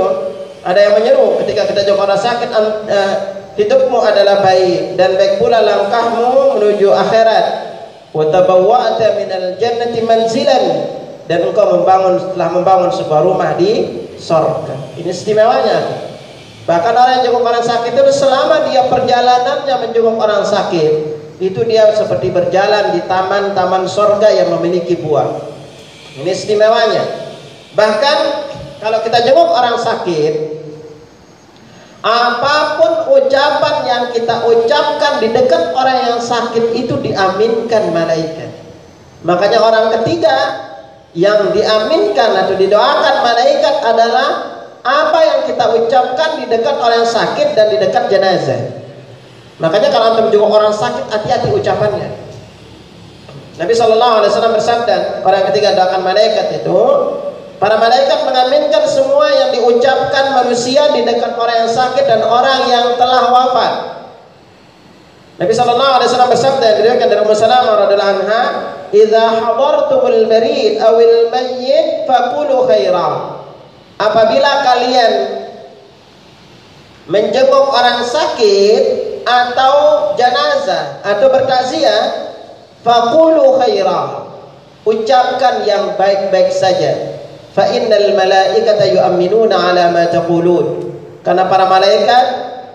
ada yang menyeru ketika kita jenguk orang sakit, hidupmu adalah baik dan baik pula langkahmu menuju akhirat. Wa tabawwa'ta minal jannati manzilan, dan engkau telah membangun sebuah rumah di surga. Ini istimewanya. Bahkan orang yang jenguk orang sakit itu selama dia perjalanannya menjenguk orang sakit, itu dia seperti berjalan di taman-taman surga yang memiliki buah. Ini istimewanya. Bahkan kalau kita jenguk orang sakit, apapun ucapan yang kita ucapkan di dekat orang yang sakit itu diaminkan malaikat. Makanya orang ketiga yang diaminkan atau didoakan malaikat adalah apa yang kita ucapkan di dekat orang yang sakit dan di dekat jenazah. Makanya kalau antum jenguk orang sakit, hati-hati ucapannya. Nabi SAW bersabda, orang yang ketiga doakan malaikat itu, para malaikat mengaminkan semua yang diucapkan manusia di dekat orang yang sakit dan orang yang telah wafat. Nabi SAW bersabda, diriwayatkan dari Ummu Salamah radhiyallahu anha, "Idza hadartumul marid awil mayyit faqulu khairan." Apabila kalian menjenguk orang sakit atau jenazah atau bertakziah, faqulu khairah, ucapkan yang baik-baik saja. Fa innal malaikata yu'minuna ala ma taqulun, karena para malaikat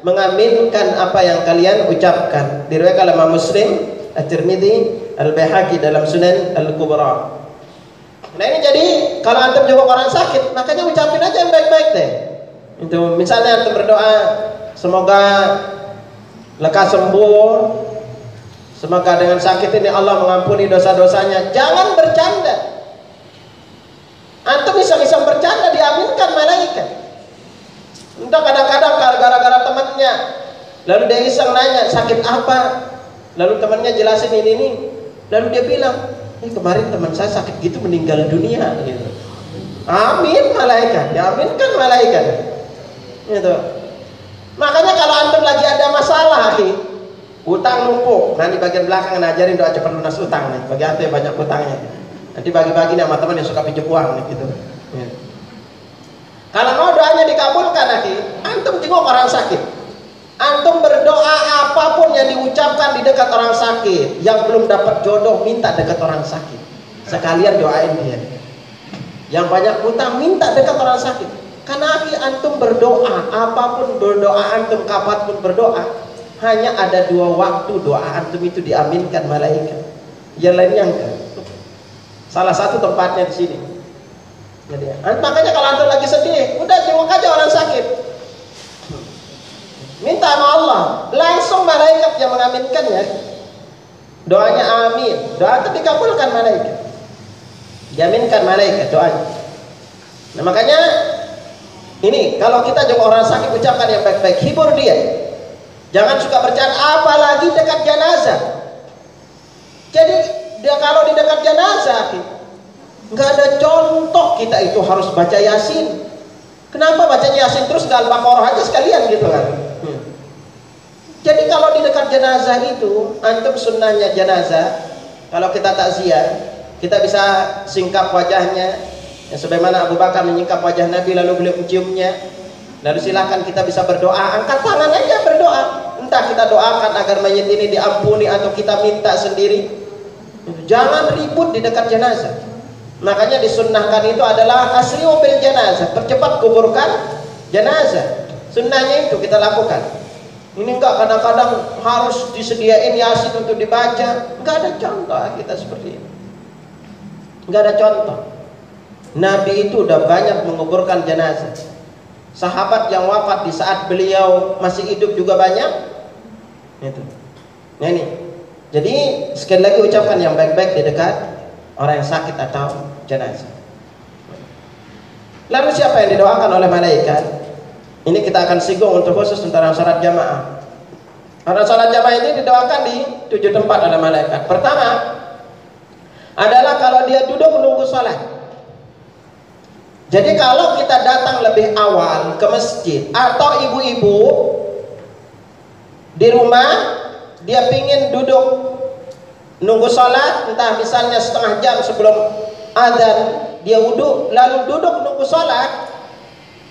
mengaminkan apa yang kalian ucapkan. Diriwayatkan oleh Imam Muslim, At-Tirmidzi, Al-Baihaqi dalam Sunan Al-Kubra. Nah ini jadi kalau antum jenguk orang sakit, makanya ucapin aja yang baik-baik deh. Itu misalnya antum berdoa, semoga lekas sembuh, semoga dengan sakit ini Allah mengampuni dosa-dosanya. Jangan bercanda. Antum iseng-iseng bercanda diaminkan malaikat. Entah kadang-kadang gara-gara temannya, lalu dia iseng nanya sakit apa, lalu temannya jelasin ini, lalu dia bilang, kemarin teman saya sakit gitu meninggal dunia gitu. Amin malaikat, diaminkan malaikat. Gitu. Makanya kalau antum lagi ada masalah, utang numpuk, nanti bagian belakang ngajarin doa cepat lunas utang nih. Bagi antum yang banyak utangnya, nanti bagi-bagi sama teman yang suka pinjam uang nih, gitu. Ya. Kalau mau doanya dikabulkan, antum jenguk orang sakit. Antum berdoa apapun yang diucapkan di dekat orang sakit. Yang belum dapat jodoh minta dekat orang sakit. Sekalian doain dia. Yang banyak utang minta dekat orang sakit. Karena antum berdoa, apapun berdoa antum, kapanpun berdoa, hanya ada 2 waktu doa antum itu diaminkan malaikat. Yang lainnya enggak. Salah satu tempatnya di sini. Jadi, makanya kalau antum lagi sedih, udah jenguk aja orang sakit. Minta sama Allah, langsung malaikat yang mengaminkannya. Doanya amin, doa itu dikabulkan malaikat, diaminkan malaikat doanya. Nah makanya ini kalau kita jenguk orang sakit, ucapkan yang baik-baik, hibur dia. Jangan suka bercanda, apalagi dekat jenazah. Jadi dia kalau di dekat jenazah, nggak ada contoh kita itu harus baca Yasin. Kenapa bacanya Yasin terus nggak Al-Baqarah aja sekalian gitu kan? Jadi kalau di dekat jenazah itu, antum sunnahnya jenazah, kalau kita takziah, kita bisa singkap wajahnya, ya sebagaimana Abu Bakar menyingkap wajah Nabi lalu beliau menciumnya. Lalu silakan kita bisa berdoa, angkat tangan aja berdoa. Entah kita doakan agar mayit ini diampuni atau kita minta sendiri. Jangan ribut di dekat jenazah. Makanya disunnahkan itu adalah asri'u bil jenazah, percepat kuburkan jenazah. Sunnahnya itu kita lakukan. Ini enggak, kadang-kadang harus disediain Yasin untuk dibaca. Enggak ada contoh kita seperti ini. Enggak ada contoh. Nabi itu udah banyak menguburkan jenazah. Sahabat yang wafat di saat beliau masih hidup juga banyak. Itu. Nah ini. Jadi sekali lagi ucapkan yang baik-baik di dekat orang yang sakit atau jenazah. Lalu siapa yang didoakan oleh malaikat? Ini kita akan singgung untuk khusus tentang salat jamaah. Karena salat jamaah ini didoakan di 7 tempat oleh malaikat. Pertama adalah kalau dia duduk menunggu salat. Jadi kalau kita datang lebih awal ke masjid, atau ibu-ibu di rumah dia pingin duduk nunggu salat, entah misalnya setengah jam sebelum azan dia wudhu lalu duduk nunggu salat.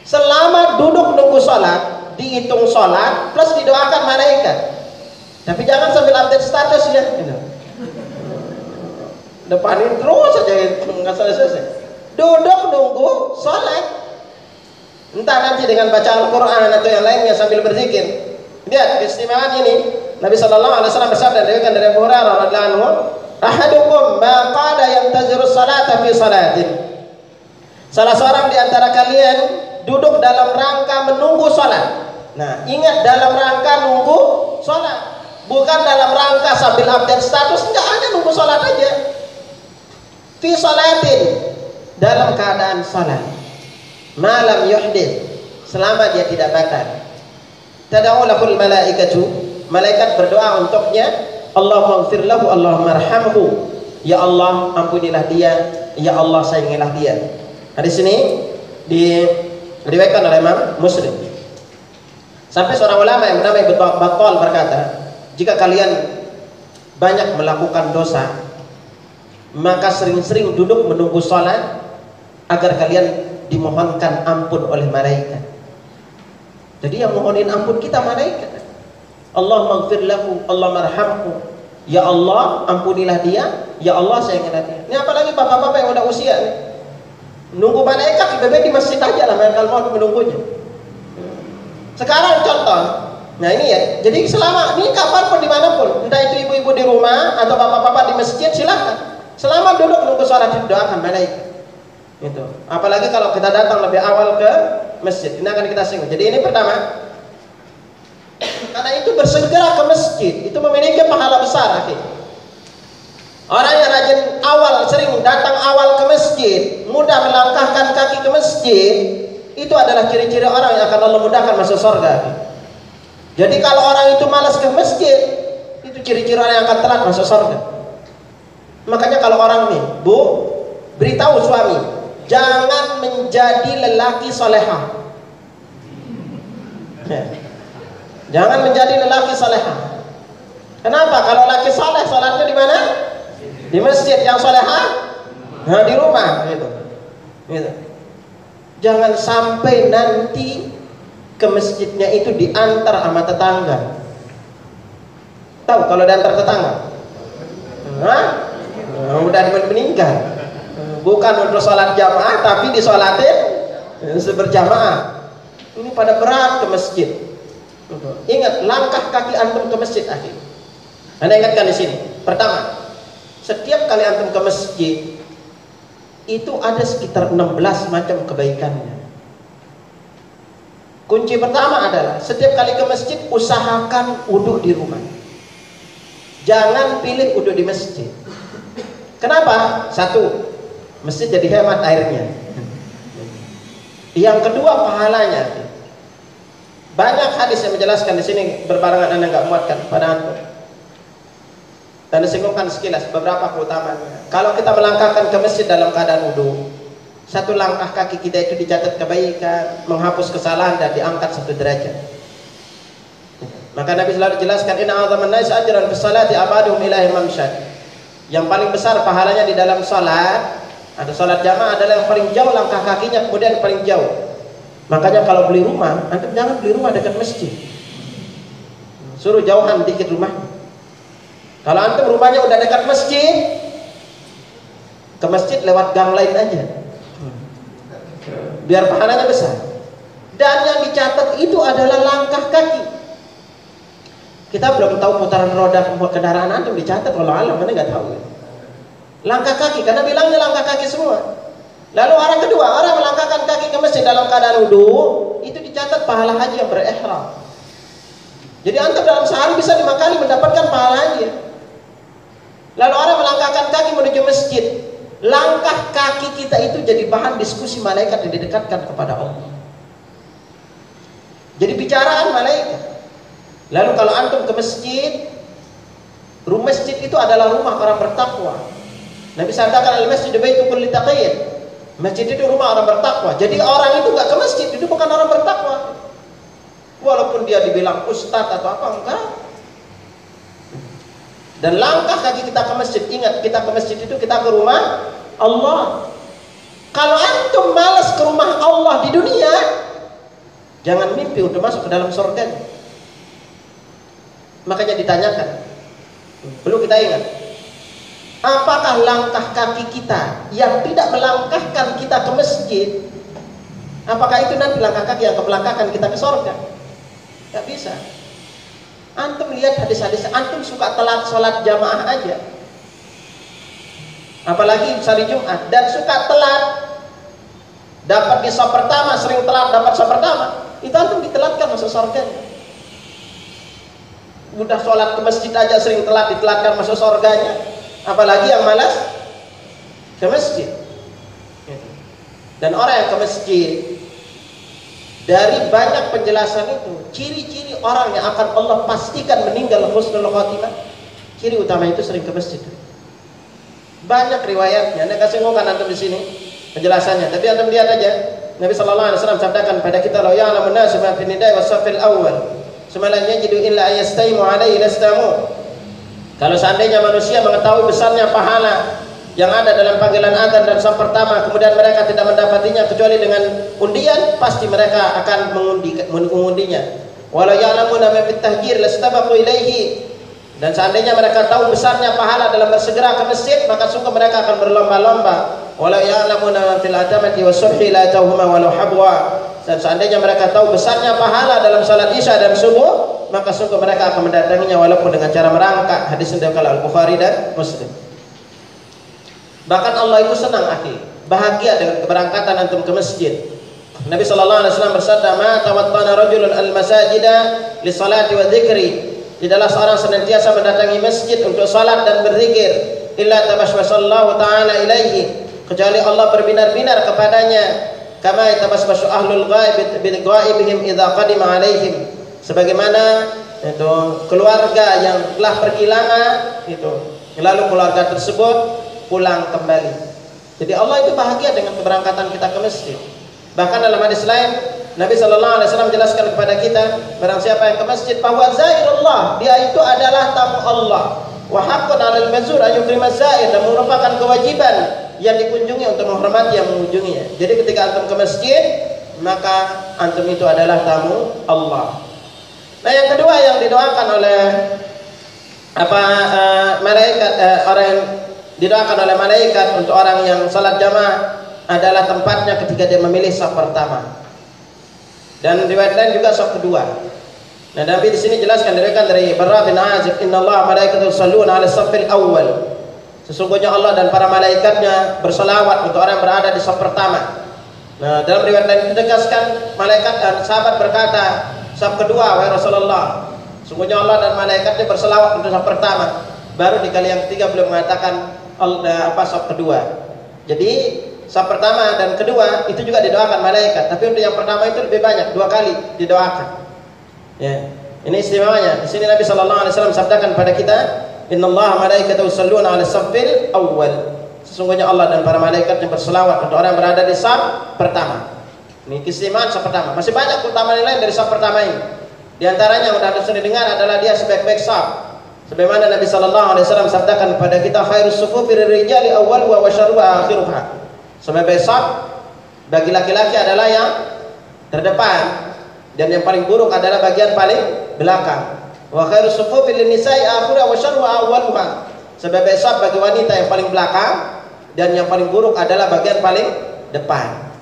Selama duduk nunggu sholat, dihitung sholat plus didoakan malaikat. Tapi jangan sambil update status ya, gitu. Depanin terus saja, nggak selesai. Duduk nunggu sholat. Entah nanti dengan baca Al-Quran atau yang lainnya sambil berzikir. Lihat keistimewaan ini. Nabi SAW bersabda dari Abu Hurairah radhiyallahu anhu, "Ahadukum ma qala yantaziru salata fi salatin." Salah seorang di antara kalian duduk dalam rangka menunggu sholat. Nah, ingat dalam rangka nunggu sholat, bukan dalam rangka sambil update status. Enggak, hanya nunggu sholat aja. Fi sholatin, dalam keadaan sholat. Malam yuhdith, selama dia tidak batal. Tad'u lahul malaikatu, malaikat berdoa untuknya, Allahumma ighfir lahu, Allahumma arhamhu. Ya Allah, ampunilah dia, ya Allah sayangilah dia. Hadis ini diriwayatkan oleh Imam Muslim. Sampai seorang ulama yang bernama Ibnu Battal berkata, jika kalian banyak melakukan dosa, maka sering-sering duduk menunggu sholat agar kalian dimohonkan ampun oleh malaikat. Jadi yang mohonin ampun kita malaikat. Allahumma ighfir lahu, Allahumma arhamhu. Ya Allah, ampunilah dia, ya Allah sayangilah dia. Ini apalagi bapak-bapak yang udah usia nih. Nunggu malaikat, lebih baik di masjid aja lah, kalau mau menunggunya. Sekarang contoh, Nah ini ya, jadi selama ini kapanpun dimanapun, entah itu ibu-ibu di rumah atau bapak-bapak di masjid, silahkan. Selama duduk nunggu sholat didoakan malaikat. Itu. Apalagi kalau kita datang lebih awal ke masjid, ini akan kita singgung. Jadi ini pertama, karena itu bersegera ke masjid itu memiliki pahala besar. Orang yang rajin awal, sering datang awal ke masjid, mudah melangkahkan kaki ke masjid, itu adalah ciri-ciri orang yang akan Allah mudahkan masuk surga. Jadi kalau orang itu malas ke masjid, itu ciri-ciri orang yang akan telat masuk surga. Makanya kalau orang nih, Bu, beritahu suami, jangan menjadi lelaki solehah. Jangan menjadi lelaki solehah. Kenapa? Kalau laki soleh, sholatnya di mana? Di masjid. Yang solehah, nah, di rumah. Gitu. Jangan sampai nanti ke masjidnya itu diantar sama tetangga. Tahu kalau diantar tetangga? Hah? Udah meninggal. Bukan untuk sholat jamaah, tapi disolatin berjamaah. Ini pada berat ke masjid. Ingat, langkah kaki antum ke masjid akhir. Anda ingatkan di sini. Pertama, setiap kali antum ke masjid itu ada sekitar 16 macam kebaikannya. Kunci pertama adalah setiap kali ke masjid usahakan wudhu di rumah. Jangan pilih wudhu di masjid. Kenapa? Satu, masjid jadi hemat airnya. Yang kedua, pahalanya. Banyak hadis yang menjelaskan di sini, berbarengan Anda nggak muatkan pada antum. Dan disinggungkan sekilas beberapa keutamaannya. Kalau kita melangkahkan ke masjid dalam keadaan wudhu, satu langkah kaki kita itu dicatat kebaikan, menghapus kesalahan dan diangkat 1 derajat. Maka Nabi selalu jelaskan, inna a'dhaman nasi ajran fi sholati abaduhum ilahi mamsyad. Yang paling besar pahalanya di dalam salat, ada salat jamaah adalah yang paling jauh langkah kakinya, kemudian paling jauh. Makanya kalau beli rumah, antum jangan beli rumah dekat masjid. Suruh jauhan dikit rumah. Kalau antum rumahnya udah dekat masjid, ke masjid lewat gang lain aja. Biar pahalanya besar. Dan yang dicatat itu adalah langkah kaki. Kita belum tahu putaran roda kendaraan antum dicatat, kalau alam mana nggak tahu. Langkah kaki, karena bilangnya langkah kaki semua. Lalu orang kedua, orang melangkahkan kaki ke masjid dalam keadaan wudhu, itu dicatat pahala haji yang berihram. Jadi antum dalam sehari bisa 5 kali mendapatkan pahala haji. Lalu orang melangkahkan kaki menuju masjid, langkah kaki kita itu jadi bahan diskusi malaikat yang didekatkan kepada Allah. Jadi bicaraan malaikat. Lalu kalau antum ke masjid, rumah masjid itu adalah rumah orang bertakwa. Nabi sabdakan al-masjid baitu kulli taqiyyin. Masjid itu rumah orang bertakwa. Jadi orang itu gak ke masjid, itu bukan orang bertakwa. Walaupun dia dibilang ustadz atau apa, enggak. Dan langkah kaki kita ke masjid, ingat, kita ke masjid itu kita ke rumah Allah. Kalau antum malas ke rumah Allah di dunia, jangan mimpi untuk masuk ke dalam surga. Makanya ditanyakan, perlu kita ingat, apakah langkah kaki kita yang tidak melangkahkan kita ke masjid, apakah itu nanti langkah kaki yang melangkahkan kita ke surga? Gak bisa. Antum lihat hadis-hadis, antum suka telat sholat jamaah aja, apalagi hari Jumat, dan suka telat, dapat di shop pertama, sering telat dapat shop pertama, itu antum ditelatkan masuk surga. Udah sholat ke masjid aja sering telat, ditelatkan masuk surganya, apalagi yang malas ke masjid. Dan orang yang ke masjid, dari banyak penjelasan itu, ciri-ciri orang yang akan Allah pastikan meninggal husnul khotimah, ciri utama itu sering ke masjid. Banyak riwayatnya, Anda kasih ngokan antum di sini penjelasannya, tapi antum lihat aja. Nabi sallallahu alaihi wasallam sabdakan pada kita, la ya'lamun nasu ma fi nidai was safil awal, semalan yajidu illa ayastaimu alaihi lastamu. Kalau seandainya manusia mengetahui besarnya pahala yang ada dalam panggilan adzan dan saf pertama, kemudian mereka tidak mendapatinya kecuali dengan undian, pasti mereka akan mengundinya. Walau ya'lamuna ma fit tahjir lastabaqu ilaihi. Dan seandainya mereka tahu besarnya pahala dalam bersegera ke masjid, maka sungguh mereka akan berlomba-lomba. Walau ya'lamuna ma fil atamati was-subhi la tauhuma walau habwa. Dan seandainya mereka tahu besarnya pahala dalam salat isya dan subuh, maka sungguh mereka akan mendatanginya walaupun dengan cara merangkak. Hadis yang diriwayatkan Al-Bukhari dan Muslim. Bahkan Allah itu senang akhi, bahagia dengan keberangkatan antum ke masjid. Nabi sallallahu alaihi wasallam bersabda, "Ma tawattana rajulun al-masajida li salati wa dzikri." Tidaklah seorang senantiasa mendatangi masjid untuk salat dan berzikir, illa tabashshasallahu ta'ala ilaihi, kecuali Allah berbinar-binar kepadanya, kama yatabashshasu ahlul ghaib bi ghaibihim idza qadima alaihim, sebagaimana itu keluarga yang telah pergi lama itu lalu keluarga tersebut pulang kembali. Jadi Allah itu bahagia dengan keberangkatan kita ke masjid. Bahkan dalam hadis lain Nabi sallallahu alaihi wasallam menjelaskan kepada kita, barang siapa yang ke masjid bahwa zairullah, dia itu adalah tamu Allah. Wa haqqun 'alal mazur an yukrima zair, dan merupakan kewajiban yang dikunjungi untuk menghormati yang mengunjunginya. Jadi ketika antum ke masjid, maka antum itu adalah tamu Allah. Nah, yang kedua yang didoakan oleh malaikat, orang yang didoakan oleh malaikat untuk orang yang salat jamaah adalah tempatnya ketika dia memilih saf pertama. Dan riwayat lain juga saf kedua. Nah, Nabi di sini jelaskan dari Barra bin Azib, "Innallaha malaikatahu yusholluna 'alas saffil awwal." Sesungguhnya Allah dan para malaikatnya berselawat untuk orang yang berada di saf pertama. Nah, dalam riwayat lain ditegaskan malaikat dan sahabat berkata, "Saf kedua wahai Rasulullah." Sesungguhnya Allah dan malaikatnya berselawat untuk saf pertama. Baru di kali yang ketiga belum mengatakan saf kedua. Jadi saf pertama dan kedua itu juga didoakan malaikat, tapi untuk yang pertama itu lebih banyak, 2 kali didoakan. Ya, ini istimewanya. Di sini Nabi sallallahu alaihi wasallam sabdakan pada kita, "Innallaha malaikatahu yusholluna 'alas saffil awwal." Sesungguhnya Allah dan para malaikat yang berselawat untuk orang yang berada di saf pertama. Ini keistimewaan saf pertama. Masih banyak keutamaan lain dari saf pertama ini. Di antaranya yang sudah sering dengar adalah dia sebaik-baik saf. Sebagaimana Nabi sallallahu alaihi wasallam sabdakan kepada kita, "Khairus sufufi lirijali awwaluha wa syarruha akhiruha." Sebaik-baik saf bagi laki-laki adalah yang terdepan, dan yang paling buruk adalah bagian paling belakang. Wa khairus sufufi lin-nisa'i akhiruha wa syarruha awwaluha. Sebaik-baik saf bagi wanita yang paling belakang, dan yang paling buruk adalah bagian paling depan.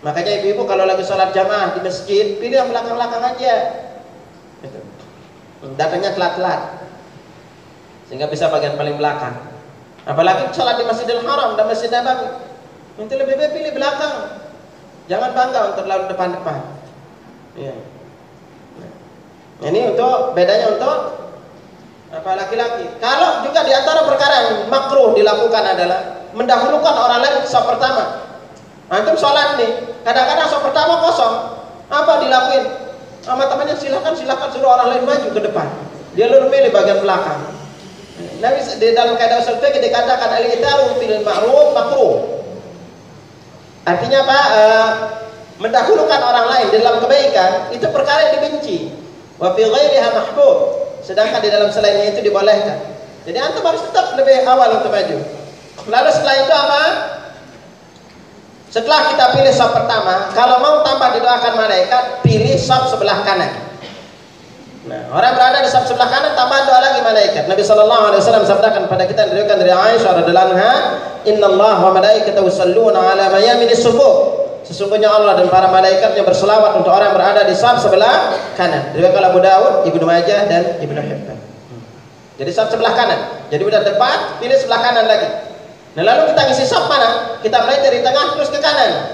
Makanya ibu-ibu kalau lagi sholat jamaah di masjid, pilih yang belakang-belakang aja. Datangnya telat-telat, sehingga bisa bagian paling belakang. Apalagi sholat di Masjidil Haram dan Masjid Nabawi, nanti lebih baik pilih belakang. Jangan bangga untuk lalu depan-depan. Ya. Nah, ini untuk bedanya untuk laki-laki. Kalau juga di antara perkara yang makruh dilakukan adalah mendahulukan orang lain saf pertama. Antum sholat nih, kadang-kadang saf pertama kosong. Apa dilakuin? Sama temannya silakan suruh orang lain maju ke depan. Dia lalu milih bagian belakang. Nabi di dalam kaidah usul fikih dikatakan al-itaru fil ma'ruf makruh. Artinya apa? Mendahulukan orang lain dalam kebaikan itu perkara yang dibenci. Wa fi ghairiha mahbub. Sedangkan di dalam selainnya itu dibolehkan. Jadi antum harus tetap lebih awal untuk maju. Lalu setelah itu apa? Setelah kita pilih saf pertama, kalau mau tambah didoakan malaikat, pilih saf sebelah kanan. Nah, orang berada di saf sebelah kanan tambah doa lagi malaikat. Nabi sallallahu alaihi wasallam sabdakan pada kita diriwayatkan dari Aisyah radhiyallahu anha, "Innallaha wa malaikatahu yusholluna 'ala mayaminis sufuf." Sesungguhnya Allah dan para malaikatnya berselawat untuk orang yang berada di saf sebelah kanan. Diriwayatkan Abu Dawud, Ibnu Majah dan Ibnu Hibban. Jadi saf sebelah kanan. Jadi udah depan, pilih sebelah kanan lagi. Nah, lalu kita ngisi saf mana? Kita mulai dari tengah terus ke kanan.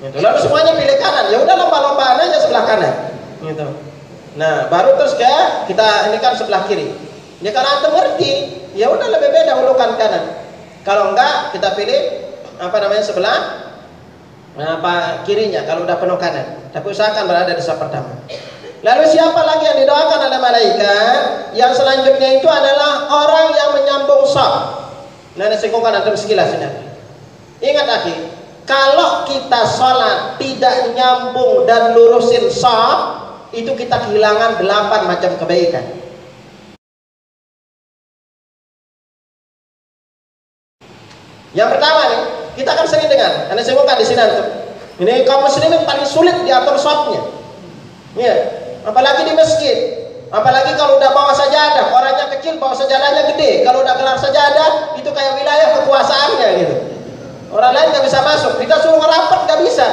Gitu. Lalu semuanya pilih kanan. Ya udah lomba-lombaan aja sebelah kanan. Gitu. Nah, baru terus kita ini kan sebelah kiri. Ya kalau antum ngerti, ya udah lebih baik dahulukan kanan. Kalau enggak, kita pilih sebelah kirinya kalau udah penuh kanan. Tapi usahakan berada di saf pertama. Lalu siapa lagi yang didoakan oleh malaikat? Yang selanjutnya itu adalah orang yang menyambung saf. Nah, ini singkungkan antum sekilas ini. Ingat akhi, kalau kita sholat tidak nyambung dan lurusin saf, itu kita kehilangan 8 macam kebaikan. Yang pertama nih, kita akan sering dengar, anda singkungkan di sini antum. Ini kaum muslimin paling sulit diatur safnya. Ya, apalagi di masjid. Apalagi kalau udah bawa sajadah, orangnya kecil bawa sajadahnya gede. Kalau udah gelar sajadah, itu kayak wilayah kekuasaannya gitu. Orang lain nggak bisa masuk. Kita suruh ngerapat nggak bisa.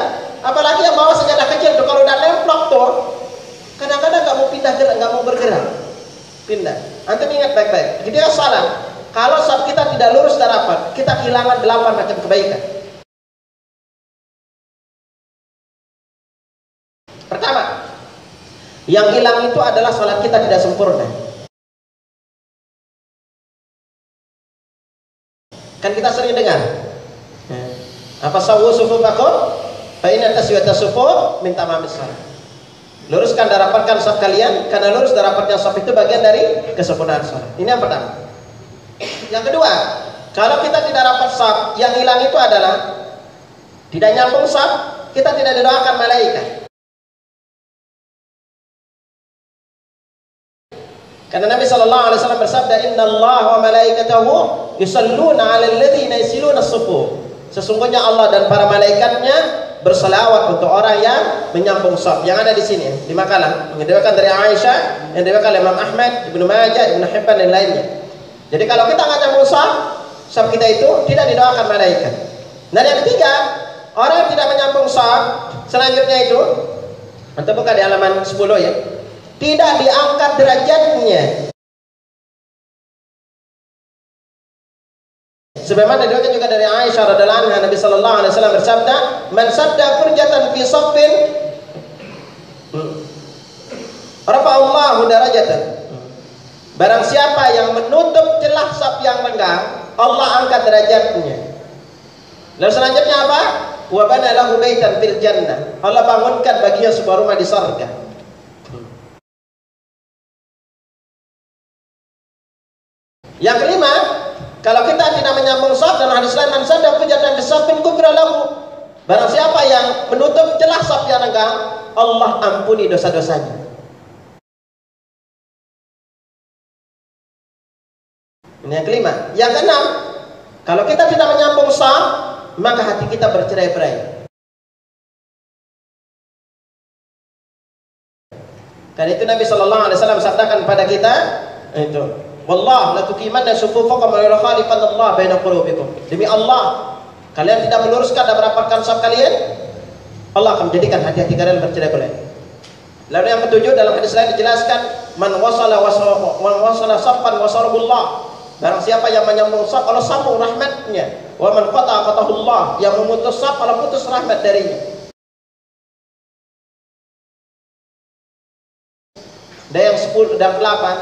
Apalagi yang bawa sajadah kecil tuh, kalau udah nemplok tuh, kadang-kadang nggak mau pindah. pindah gerak, nggak mau bergerak, pindah. Antum ingat baik-baik. Jadi salah. Kalau saf kita tidak lurus dan rapat, kita kehilangan 8 macam kebaikan. Pertama, yang hilang itu adalah salat kita tidak sempurna. Kan kita sering dengar, apa sawu sufufakum fa inna taswiyata sufuf min tamamis shalah. Luruskan dan rapatkan saf kalian, karena lurus dan rapatnya saf itu bagian dari kesempurnaan salat. Ini yang pertama. Yang kedua, kalau kita tidak rapat saf, yang hilang itu adalah tidak nyambung saf, kita tidak didoakan malaikat. Karena Nabi SAW bersabda, Inna Allah wa malaikatahu yusalluna ala alladhina yasiluna as-sufuf. Sesungguhnya Allah dan para malaikatnya berselawat untuk orang yang menyambung saf. Yang ada di sini di makalah, yang diriwayatkan dari Aisyah, yang diriwayatkan oleh Imam Ahmad, Ibnu Majah, Ibnu Hibban dan lainnya. Jadi kalau kita nggak nyambung saf kita itu tidak didoakan malaikat. Dan yang ketiga, orang yang tidak menyambung saf, selanjutnya itu, antum buka di halaman 10 ya, tidak diangkat derajatnya. Sebagaimana diriwayatkan juga dari Aisyah radhiyallahu anha, Nabi sallallahu alaihi wasallam bersabda, "Man sadda furjatan fi shaffin, rafa'allahu darajatan." Barang siapa yang menutup celah saf yang renggang, Allah angkat derajatnya. Lalu selanjutnya apa? Wa bana lahu baitan fil jannah. Allah bangunkan baginya sebuah rumah di surga. Yang kelima, kalau kita tidak menyambung saf, dalam hadis lain, man sadda furjatan fi shaffin ghufira lahu. Barang siapa yang menutup celah saf yang renggang, Allah ampuni dosa-dosanya. Ini yang kelima. Yang keenam, kalau kita tidak menyambung saf, maka hati kita bercerai-berai. Karena itu Nabi sallallahu alaihi wasallam sabdakan kepada kita itu, wallah la tuqimanna sufufakum wa la khalifanallah baina qulubikum. Demi Allah, kalian tidak meluruskan dan merapatkan saf kalian, Allah akan menjadikan hati-hati kalian bercerai-berai. Lalu yang ketujuh, dalam hadis lain dijelaskan, man wasala saffan wasarahullah. Barang siapa yang menyambung saf, Allah sambung rahmatnya. Wa man qata'a qata'ahullah. Yang memutus saf, Allah putus rahmat darinya. Dan yang 10 dan 8,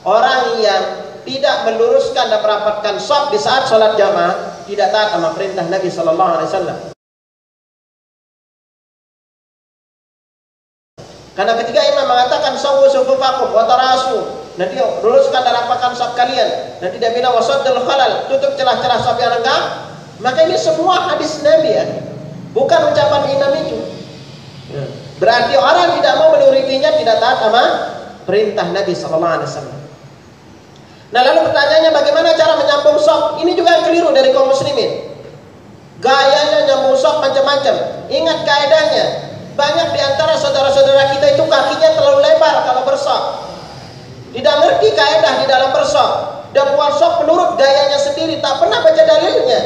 orang yang tidak meluruskan dan merapatkan saf di saat sholat jamaah tidak taat sama perintah Nabi sallallahu alaihi wasallam. Karena ketika imam mengatakan sawu sufufakum wa tarasu, nanti luruskan dan rapatkan saf kalian, nanti dia bilang wasaddul khalal, tutup celah-celah saf yang renggang, maka ini semua hadis Nabi ya, bukan ucapan imam itu. Berarti orang tidak mau menurutinya tidak taat sama perintah Nabi sallallahu alaihi wasallam. Nah, lalu pertanyaannya, bagaimana cara menyambung saf? Ini juga yang keliru dari kaum muslimin. Gayanya nyambung saf macam-macam. Ingat kaidahnya. Banyak di antara saudara-saudara kita itu kakinya terlalu lebar kalau bersaf. Tidak ngerti kaidah di dalam bersaf, dan buat saf menurut gayanya sendiri, tak pernah baca dalilnya.